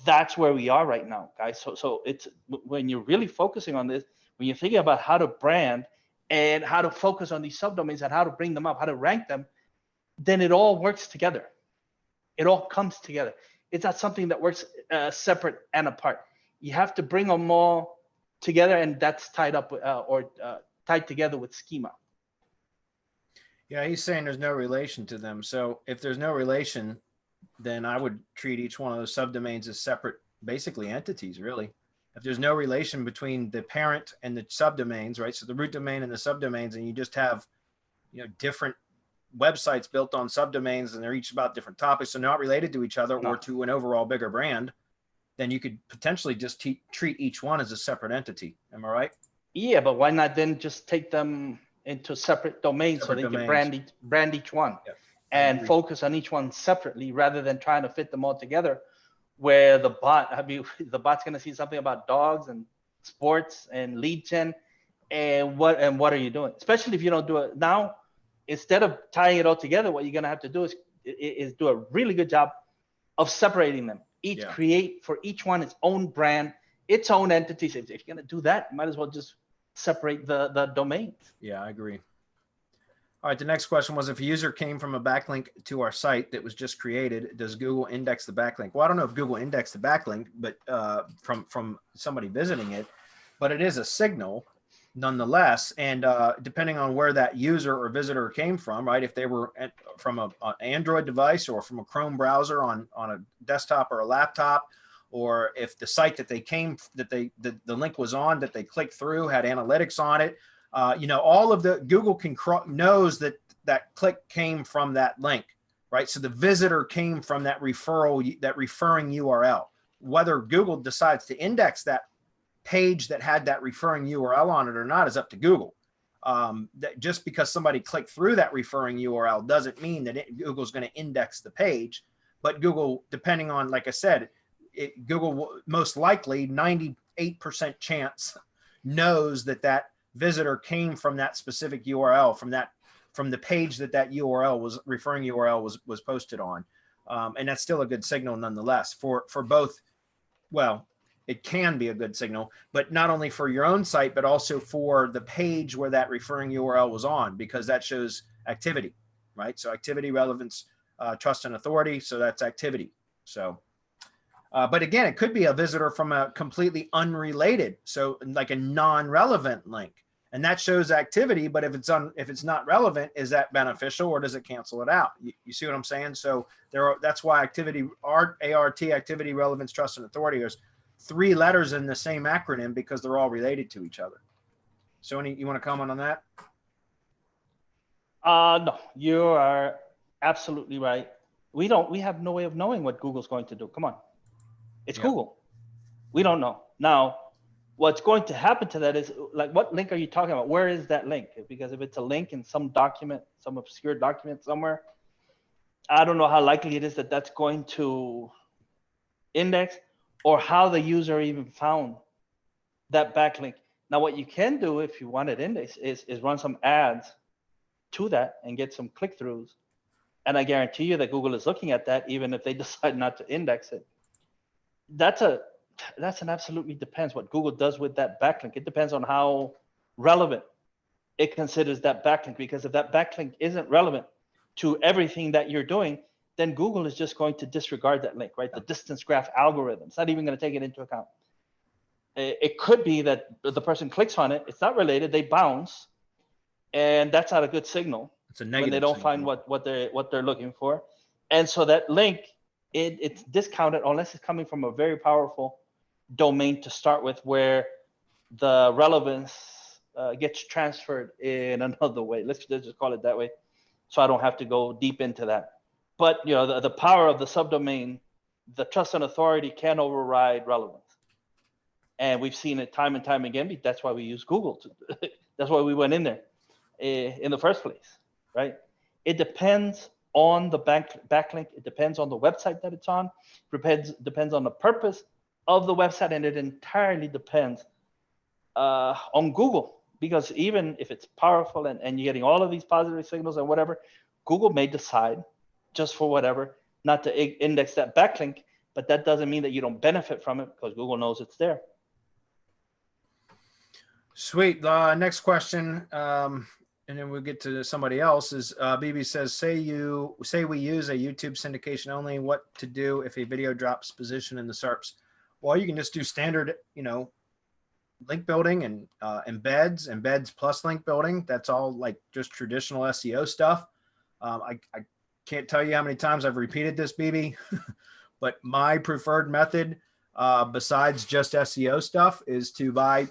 That's where we are right now, guys. So it's when you're really focusing on this, when you're thinking about how to brand and how to focus on these subdomains and how to bring them up, how to rank them, then it all works together. It all comes together. It's not something that works separate and apart. You have to bring them all together, and that's tied up tied together with schema. Yeah, he's saying there's no relation to them. So if there's no relation, then I would treat each one of those subdomains as separate, basically entities, really. If there's no relation between the parent and the subdomains, right? So the root domain and the subdomains, and you just have, different websites built on subdomains, and they're each about different topics, so not related to each other or to an overall bigger brand, then you could potentially just treat each one as a separate entity. Am I right? Yeah, but why not then just take them into separate domains so they can brand each one and focus on each one separately rather than trying to fit them all together, where the bot's going to see something about dogs and sports and lead gen, and what are you doing? Especially if you don't do it now. Instead of tying it all together, what you're going to have to do is do a really good job of separating them. Create for each one its own brand, its own entities. If you're going to do that, you might as well just separate the domains. Yeah, I agree. All right, the next question was, if a user came from a backlink to our site that was just created, does Google index the backlink? Well, I don't know if Google indexed the backlink, but from somebody visiting it, but it is a signal nonetheless. And depending on where that user or visitor came from, right? If they were from an Android device or from a Chrome browser on a desktop or a laptop, or if the site that the link was on, that they clicked through, had analytics on it, all of the Google knows that click came from that link, right? So the visitor came from that referring URL. Whether Google decides to index that page that had that referring URL on it or not is up to Google. That just because somebody clicked through that referring URL doesn't mean that Google's going to index the page. But Google, depending on, like I said, Google will most likely 98% chance knows that visitor came from that specific URL, from the page that URL was referring URL was posted on, and that's still a good signal nonetheless for both. Well, it can be a good signal, but not only for your own site, but also for the page where that referring URL was on, because that shows activity, right? So activity, relevance, trust, and authority. So that's activity. So, but again, it could be a visitor from a completely unrelated, so like a non-relevant link, and that shows activity. But if it's not relevant, is that beneficial, or does it cancel it out? You see what I'm saying? So that's why activity, ART, activity, relevance, trust, and authority. There's 3 letters in the same acronym because they're all related to each other. So you want to comment on that? No, you are absolutely right. We have no way of knowing what Google's going to do. Come on. It's Google. We don't know. Now, what's going to happen to that is, like, what link are you talking about? Where is that link? Because if it's a link in some document, some obscure document somewhere, I don't know how likely it is that that's going to index, or how the user even found that backlink. Now, what you can do if you want it indexed is run some ads to that and get some click-throughs. And I guarantee you that Google is looking at that, even if they decide not to index it. That's an absolutely depends what Google does with that backlink. It depends on how relevant it considers that backlink, because if that backlink isn't relevant to everything that you're doing, then Google is just going to disregard that link, right? The distance graph algorithm, it's not even going to take it into account. It could be that the person clicks on it, it's not related, they bounce, and that's not a good signal. It's a negative when they don't signal. find what they're looking for. And so that link, it's discounted unless it's coming from a very powerful domain to start with, where the relevance gets transferred in another way. Let's just call it that way, so I don't have to go deep into that. But the power of the subdomain, the trust and authority can override relevance, and we've seen it time and time again. That's why we use Google. That's why we went in there in the first place, right? It depends on the backlink. It depends on the website that it's on. Depends on the purpose of the website, and it entirely depends on Google. Because even if it's powerful and you're getting all of these positive signals and whatever, Google may decide, just for whatever, not to index that backlink, but that doesn't mean that you don't benefit from it, because Google knows it's there. Sweet. Next question, and then we'll get to somebody else. Is BB says, say we use a YouTube syndication only. What to do if a video drops position in the SERPs? Well, you can just do standard, link building and embeds plus link building. That's all like just traditional SEO stuff. I can't tell you how many times I've repeated this, BB, but my preferred method, besides just SEO stuff, is to buy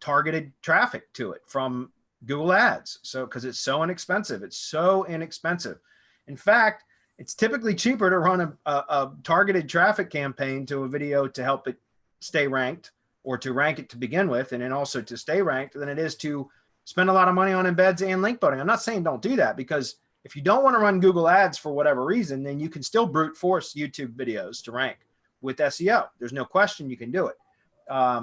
targeted traffic to it from Google Ads. So, because it's so inexpensive. In fact, it's typically cheaper to run a targeted traffic campaign to a video to help it stay ranked, or to rank it to begin with, and then also to stay ranked, than it is to spend a lot of money on embeds and link building. I'm not saying don't do that, because if you don't want to run Google Ads for whatever reason, then you can still brute force YouTube videos to rank with SEO. There's no question you can do it.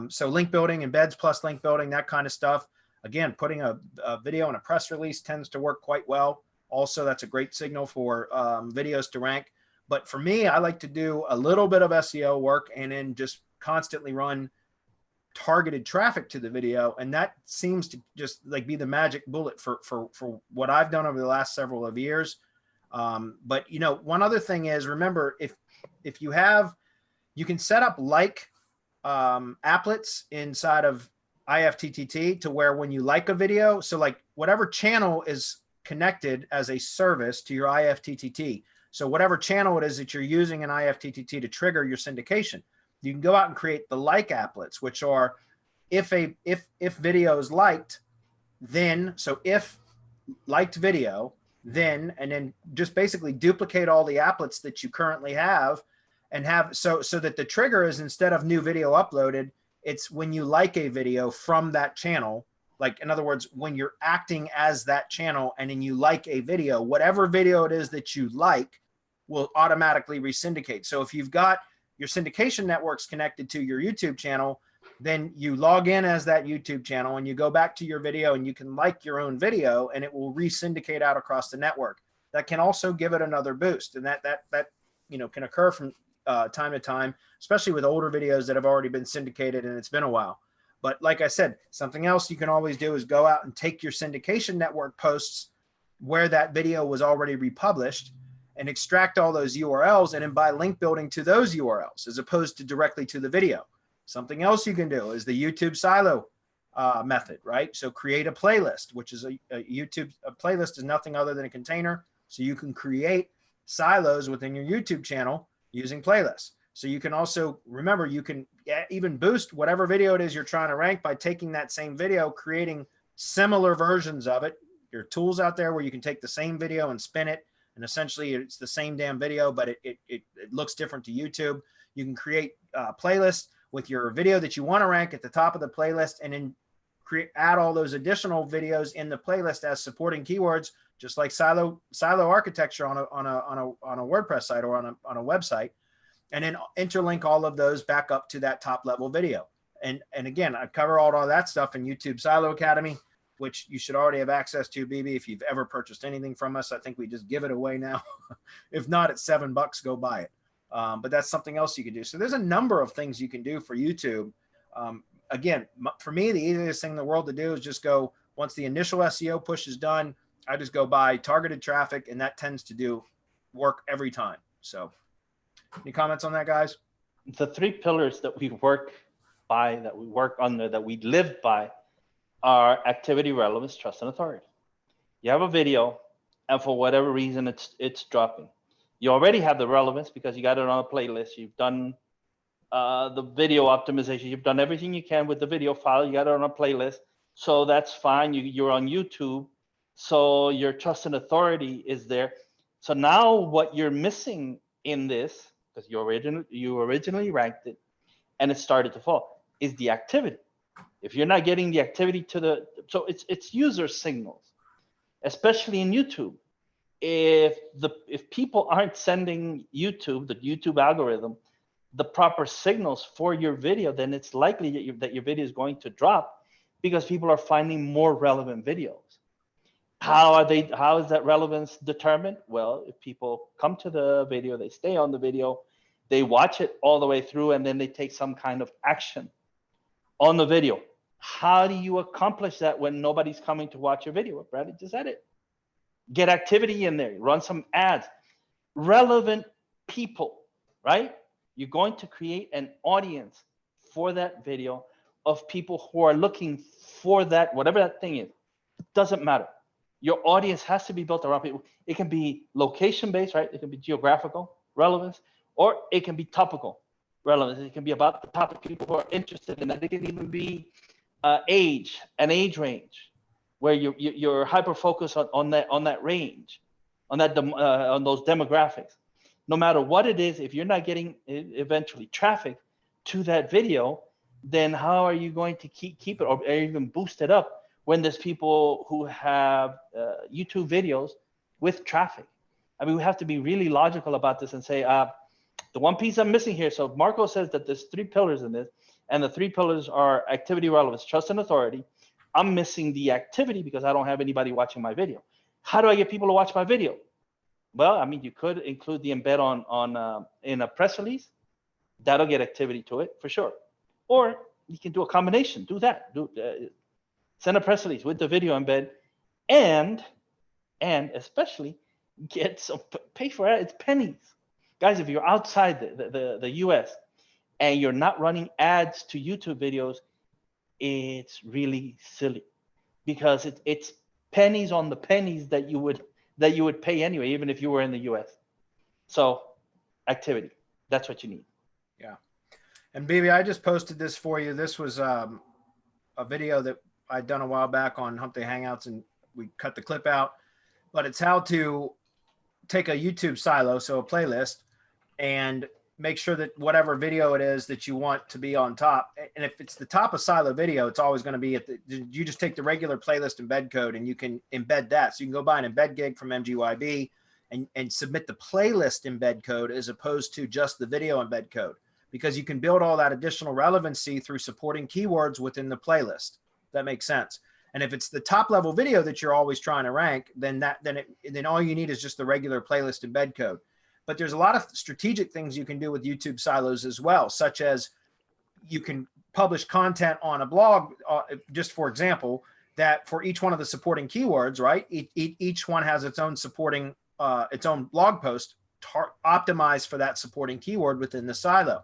So link building, embeds plus link building, that kind of stuff. Again, putting a video in a press release tends to work quite well. Also, that's a great signal for videos to rank. But for me, I like to do a little bit of SEO work and then just constantly run targeted traffic to the video. And that seems to just like be the magic bullet for what I've done over the last several of years. But one other thing is, remember, if you can set up like applets inside of ifttt to where when you like a video, so like whatever channel is connected as a service to your ifttt, so whatever channel it is that you're using in ifttt to trigger your syndication, you can go out and create the like applets, which are if video is liked, then, so if liked video, then, and then just basically duplicate all the applets that you currently have, and have so that the trigger is, instead of new video uploaded, it's when you like a video from that channel. Like, in other words, when you're acting as that channel and then you like a video, whatever video it is that you like will automatically resyndicate. So if you've got your syndication networks connected to your YouTube channel, then you log in as that YouTube channel and you go back to your video and you can like your own video and it will resyndicate out across the network. That can also give it another boost. And that can occur from time to time, especially with older videos that have already been syndicated and it's been a while. But like I said, something else you can always do is go out and take your syndication network posts where that video was already republished and extract all those URLs and then buy link building to those URLs as opposed to directly to the video. Something else you can do is the YouTube silo method, right? So create a playlist, which is a playlist is nothing other than a container. So you can create silos within your YouTube channel using playlists. So you can also, remember, you can even boost whatever video it is you're trying to rank by taking that same video, creating similar versions of it. There are tools out there where you can take the same video and spin it, and essentially it's the same damn video, but it looks different to YouTube. You can create playlists with your video that you want to rank at the top of the playlist, and then add all those additional videos in the playlist as supporting keywords, just like silo architecture on a WordPress site or on a website, and then interlink all of those back up to that top level video. And again, I cover all that stuff in YouTube Silo Academy, which you should already have access to, BB, if you've ever purchased anything from us. I think we just give it away now. If not, it's $7, go buy it. But that's something else you can do. So there's a number of things you can do for YouTube. Again, for me, the easiest thing in the world to do is just go, once the initial SEO push is done, I just go buy targeted traffic, and that tends to work every time. So any comments on that, guys? The three pillars that we work by, that we work under, that we live by are activity, relevance, trust, and authority. You have a video, and for whatever reason, it's dropping. You already have the relevance because you got it on a playlist. You've done the video optimization. You've done everything you can with the video file. You got it on a playlist. So that's fine. You're on YouTube. So your trust and authority is there. So now what you're missing in this, because you originally ranked it and it started to fall, is the activity. If you're not getting the activity so it's user signals, especially in YouTube. If people aren't sending YouTube, the YouTube algorithm, the proper signals for your video, then it's likely that your video is going to drop because people are finding more relevant videos. How is that relevance determined? Well, if people come to the video, they stay on the video, they watch it all the way through, and then they take some kind of action on the video. How do you accomplish that when nobody's coming to watch your video? Bradley just said it. Get activity in there, run some ads, relevant people, right? You're going to create an audience for that video of people who are looking for that, whatever that thing is. Doesn't matter. Your audience has to be built around people. It can be location-based, right? It can be geographical relevance, or it can be topical relevance. It can be about the topic people who are interested in that. It can even be an age range, where you're hyper focused on that range, on those demographics. No matter what it is, if you're not getting eventually traffic to that video, then how are you going to keep it or even boost it up when there's people who have YouTube videos with traffic? I mean, we have to be really logical about this and say, the one piece I'm missing here. So Marco says that there's 3 pillars in this, and the 3 pillars are activity, relevance, trust, and authority. I'm missing the activity because I don't have anybody watching my video. How do I get people to watch my video? Well, I mean, you could include the embed on in a press release. That'll get activity to it for sure. Or you can do a combination. Do that. Send a press release with the video embed, and especially get some pay for it. It's pennies, guys. If you're outside the U.S. and you're not running ads to YouTube videos, it's really silly, because it's pennies on the pennies that you would pay anyway, even if you were in the US. So activity, that's what you need. Yeah. And BB, I just posted this for you. This was a video that I'd done a while back on Hump Day Hangouts, and we cut the clip out, but it's how to take a YouTube silo, so a playlist, and make sure that whatever video it is that you want to be on top. And if it's the top of silo video, it's always going to be you just take the regular playlist embed code and you can embed that. So you can go buy an embed gig from MGYB and submit the playlist embed code as opposed to just the video embed code, because you can build all that additional relevancy through supporting keywords within the playlist. That makes sense. And if it's the top level video that you're always trying to rank, then all you need is just the regular playlist embed code. But there's a lot of strategic things you can do with YouTube silos as well, such as you can publish content on a blog, just for example, that for each one of the supporting keywords, right? Each one has its own supporting, its own blog post optimized for that supporting keyword within the silo.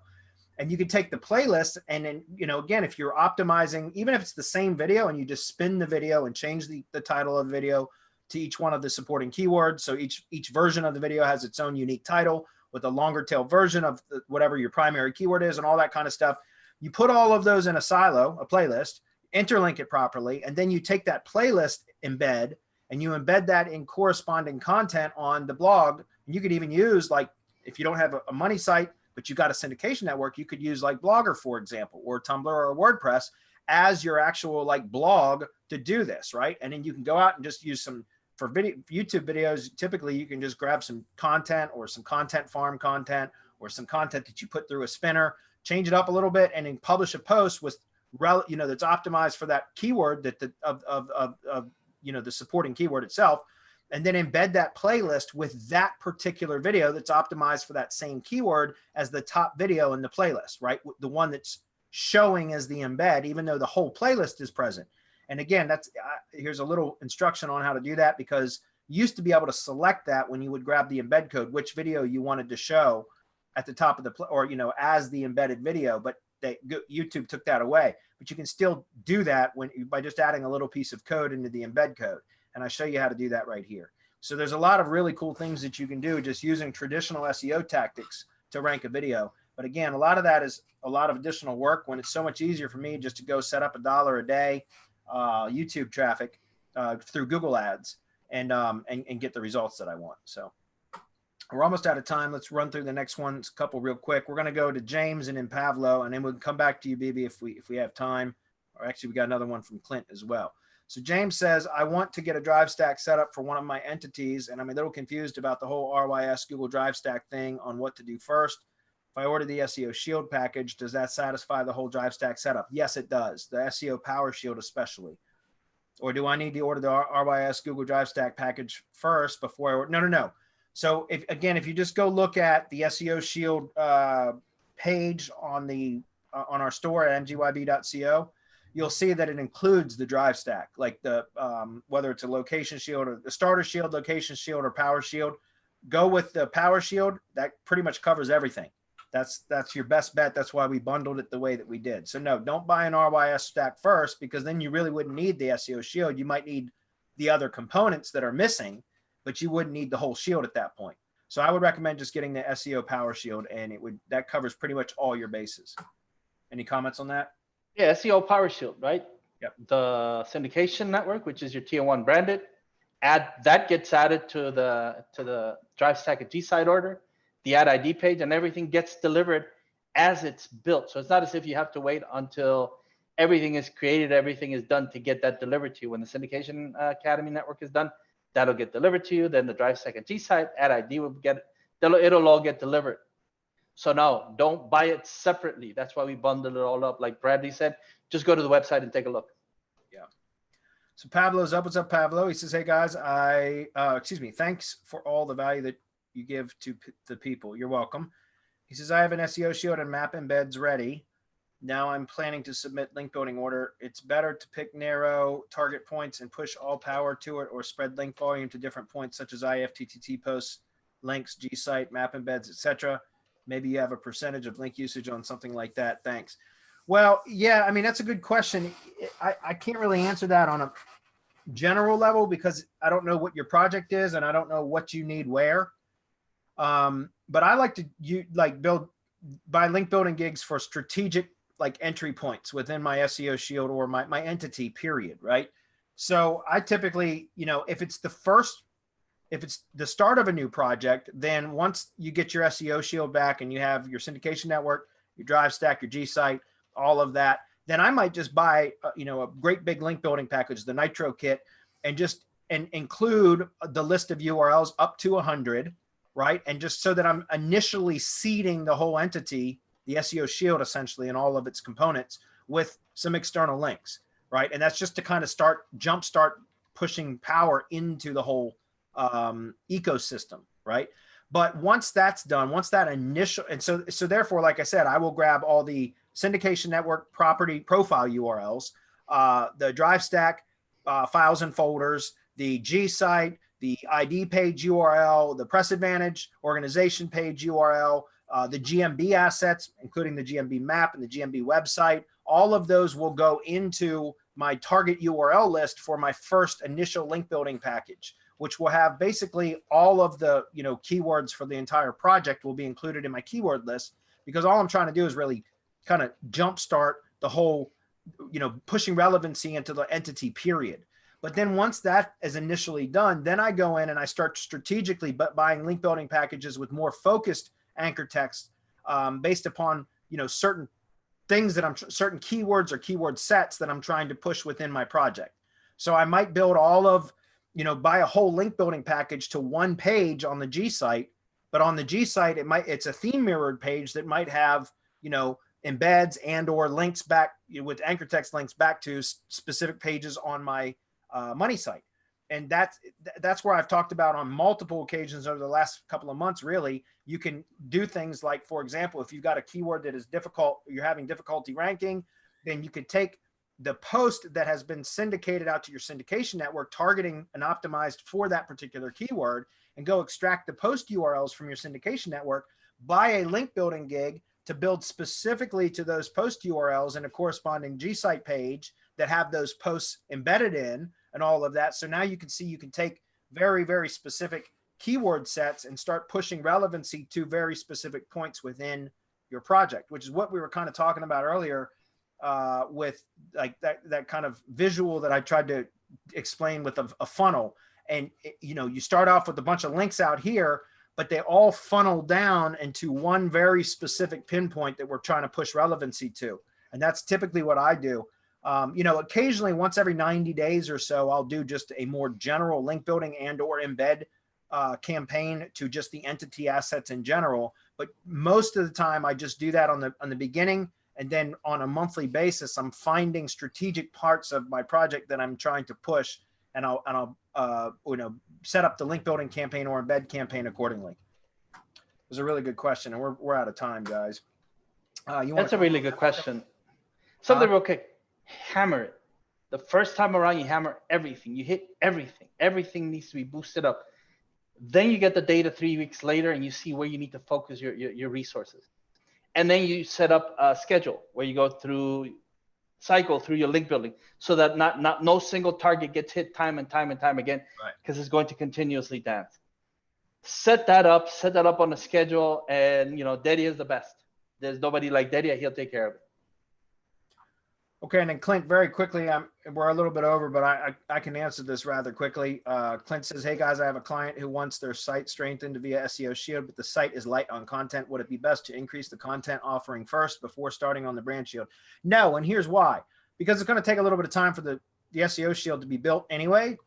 And you can take the playlist and then, again, if you're optimizing, even if it's the same video and you just spin the video and change the title of the video to each one of the supporting keywords. So each version of the video has its own unique title with a longer tail version of whatever your primary keyword is and all that kind of stuff. You put all of those in a silo, a playlist, interlink it properly, and then you take that playlist embed and you embed that in corresponding content on the blog. And you could even use, like, if you don't have a money site, but you got a syndication network, you could use like Blogger, for example, or Tumblr or WordPress as your actual like blog to do this, right? And then you can go out and just use some, for YouTube videos, typically you can just grab some content or some content farm content or some content that you put through a spinner, change it up a little bit, and then publish a post with, that's optimized for that keyword the supporting keyword itself, and then embed that playlist with that particular video that's optimized for that same keyword as the top video in the playlist, right? The one that's showing as the embed, even though the whole playlist is present. And again, here's a little instruction on how to do that, because you used to be able to select that when you would grab the embed code, which video you wanted to show at the top of the, as the embedded video, but YouTube took that away. But you can still do that by just adding a little piece of code into the embed code. And I show you how to do that right here. So there's a lot of really cool things that you can do just using traditional SEO tactics to rank a video. But again, a lot of that is a lot of additional work when it's so much easier for me just to go set up $1 a day YouTube traffic through Google Ads and get the results that I want. So we're almost out of time. Let's run through the next one. It's a couple real quick. We're going to go to James and then Pavlo, and then we'll come back to you, BB, if we have time. Or actually, we got another one from Clint as well. So James says, I want to get a Drive Stack set up for one of my entities, and I'm a little confused about the whole RYS Google Drive Stack thing on what to do first. If I order the SEO Shield package, does that satisfy the whole Drive Stack setup? Yes, it does. The SEO Power Shield especially. Or do I need to order the RYS Google Drive Stack package first before I order? No. So if you just go look at the SEO Shield page on our store at mgyb.co, you'll see that it includes the drive stack, like the whether it's a location shield or the starter shield, location shield, or power shield. Go with the power shield. That pretty much covers everything. That's your best bet. That's why we bundled it the way that we did. So no, don't buy an RYS stack first, because then you really wouldn't need the SEO shield. You might need the other components that are missing, but you wouldn't need the whole shield at that point. So I would recommend just getting the SEO power shield, and that covers pretty much all your bases. Any comments on that? Yeah, SEO Power Shield, right? Yep. The syndication network, which is your tier 1 branded, that gets added to the drive stack at gsite order. The add ID page and everything gets delivered as it's built. So it's not as if you have to wait until everything is created, everything is done to get that delivered to you. When the syndication academy network is done, that'll get delivered to you. Then the drive stack at gsite, add ID will it'll all get delivered. So no, don't buy it separately. That's why we bundle it all up. Like Bradley said, just go to the website and take a look. Yeah. So Pablo's up. What's up, Pablo? He says, hey guys, thanks for all the value that you give to the people. You're welcome. He says, I have an SEO shield and map embeds ready. Now I'm planning to submit link building order. It's better to pick narrow target points and push all power to it, or spread link volume to different points such as ifttt posts, links, gsite, map embeds, etc. Maybe you have a percentage of link usage on something like that. Thanks. Well, yeah, I mean, that's a good question. I can't really answer that on a general level because I don't know what your project is and I don't know what you need where. But I like to buy link building gigs for strategic like entry points within my SEO shield or my entity period, right? So I typically, if it's the start of a new project, then once you get your SEO shield back and you have your syndication network, your drive stack, your gsite, all of that, then I might just buy, a great big link building package, the Nitro kit, and include the list of URLs up to 100, right? And just so that I'm initially seeding the whole entity, the SEO shield essentially, and all of its components with some external links, right? And that's just to kind of jumpstart pushing power into the whole ecosystem, right? But once that's done, once that initial, and so therefore, like I said, I will grab all the syndication network property profile URLs, the drive stack files and folders, the gsite, the ID page URL, the Press Advantage organization page URL, the GMB assets, including the GMB map and the GMB website. All of those will go into my target URL list for my first initial link building package, which will have basically all of the keywords for the entire project will be included in my keyword list, because all I'm trying to do is really kind of jumpstart the whole, pushing relevancy into the entity period. But then once that is initially done, then I go in and I start strategically buying link building packages with more focused anchor text based upon, certain things that certain keywords or keyword sets that I'm trying to push within my project. So I might build all of, buy a whole link building package to one page on the gsite, but on the gsite, it's a theme mirrored page that might have, embeds and or links back with anchor text links back to specific pages on my money site. And that's where I've talked about on multiple occasions over the last couple of months, really. You can do things like, for example, if you've got a keyword that is difficult, you're having difficulty ranking, then you could take the post that has been syndicated out to your syndication network, targeting and optimized for that particular keyword, and go extract the post URLs from your syndication network, buy a link building gig to build specifically to those post URLs and a corresponding gsite page that have those posts embedded in and all of that. So now you can see you can take very, very specific keyword sets and start pushing relevancy to very specific points within your project, which is what we were kind of talking about earlier with like that kind of visual that I tried to explain with a funnel. And you start off with a bunch of links out here, but they all funnel down into one very specific pinpoint that we're trying to push relevancy to. And that's typically what I do. Occasionally once every 90 days or so, I'll do just a more general link building and or embed campaign to just the entity assets in general. But most of the time I just do that on the beginning. And then on a monthly basis, I'm finding strategic parts of my project that I'm trying to push, and I'll set up the link building campaign or embed campaign accordingly. It was a really good question, and we're out of time, guys. That's a really good question. Something real quick. hammer it. The first time around, you hammer everything. You hit everything. Everything needs to be boosted up. Then you get the data 3 weeks later, and you see where you need to focus your resources. And then you set up a schedule where you go through cycle through your link building, so that no single target gets hit time and time again, because it's going to continuously dance. Set that up on a schedule, and Dedia is the best. There's nobody like Dedia. He'll take care of it. Okay, and then Clint, very quickly, we're a little bit over, but I can answer this rather quickly. Clint says, hey guys, I have a client who wants their site strengthened via SEO Shield, but the site is light on content. Would it be best to increase the content offering first before starting on the brand shield? No, and here's why. Because it's going to take a little bit of time for the SEO Shield to be built anyway.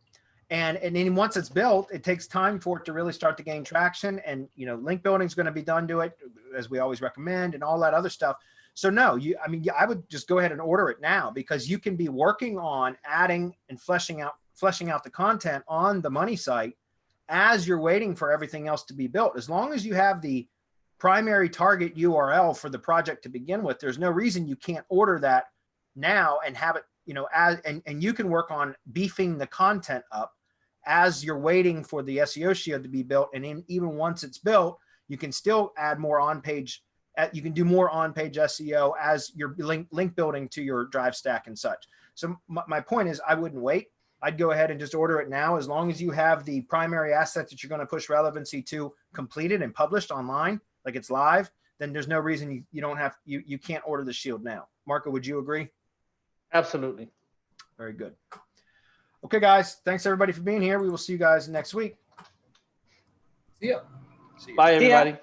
And then once it's built, it takes time for it to really start to gain traction. And, link building is going to be done to it, as we always recommend, and all that other stuff. So no, I would just go ahead and order it now, because you can be working on adding and fleshing out the content on the money site as you're waiting for everything else to be built. As long as you have the primary target URL for the project to begin with, there's no reason you can't order that now and have it, and you can work on beefing the content up as you're waiting for the SEO Shield to be built. And even once it's built, you can still add more on-page. You can do more on-page SEO as you're link building to your drive stack and such. So my point is, I wouldn't wait. I'd go ahead and just order it now. As long as you have the primary asset that you're going to push relevancy to completed and published online, like it's live, then there's no reason you can't order the Shield now. Marco, would you agree? Absolutely. Very good. Okay, guys. Thanks everybody for being here. We will see you guys next week. See ya. Bye, everybody.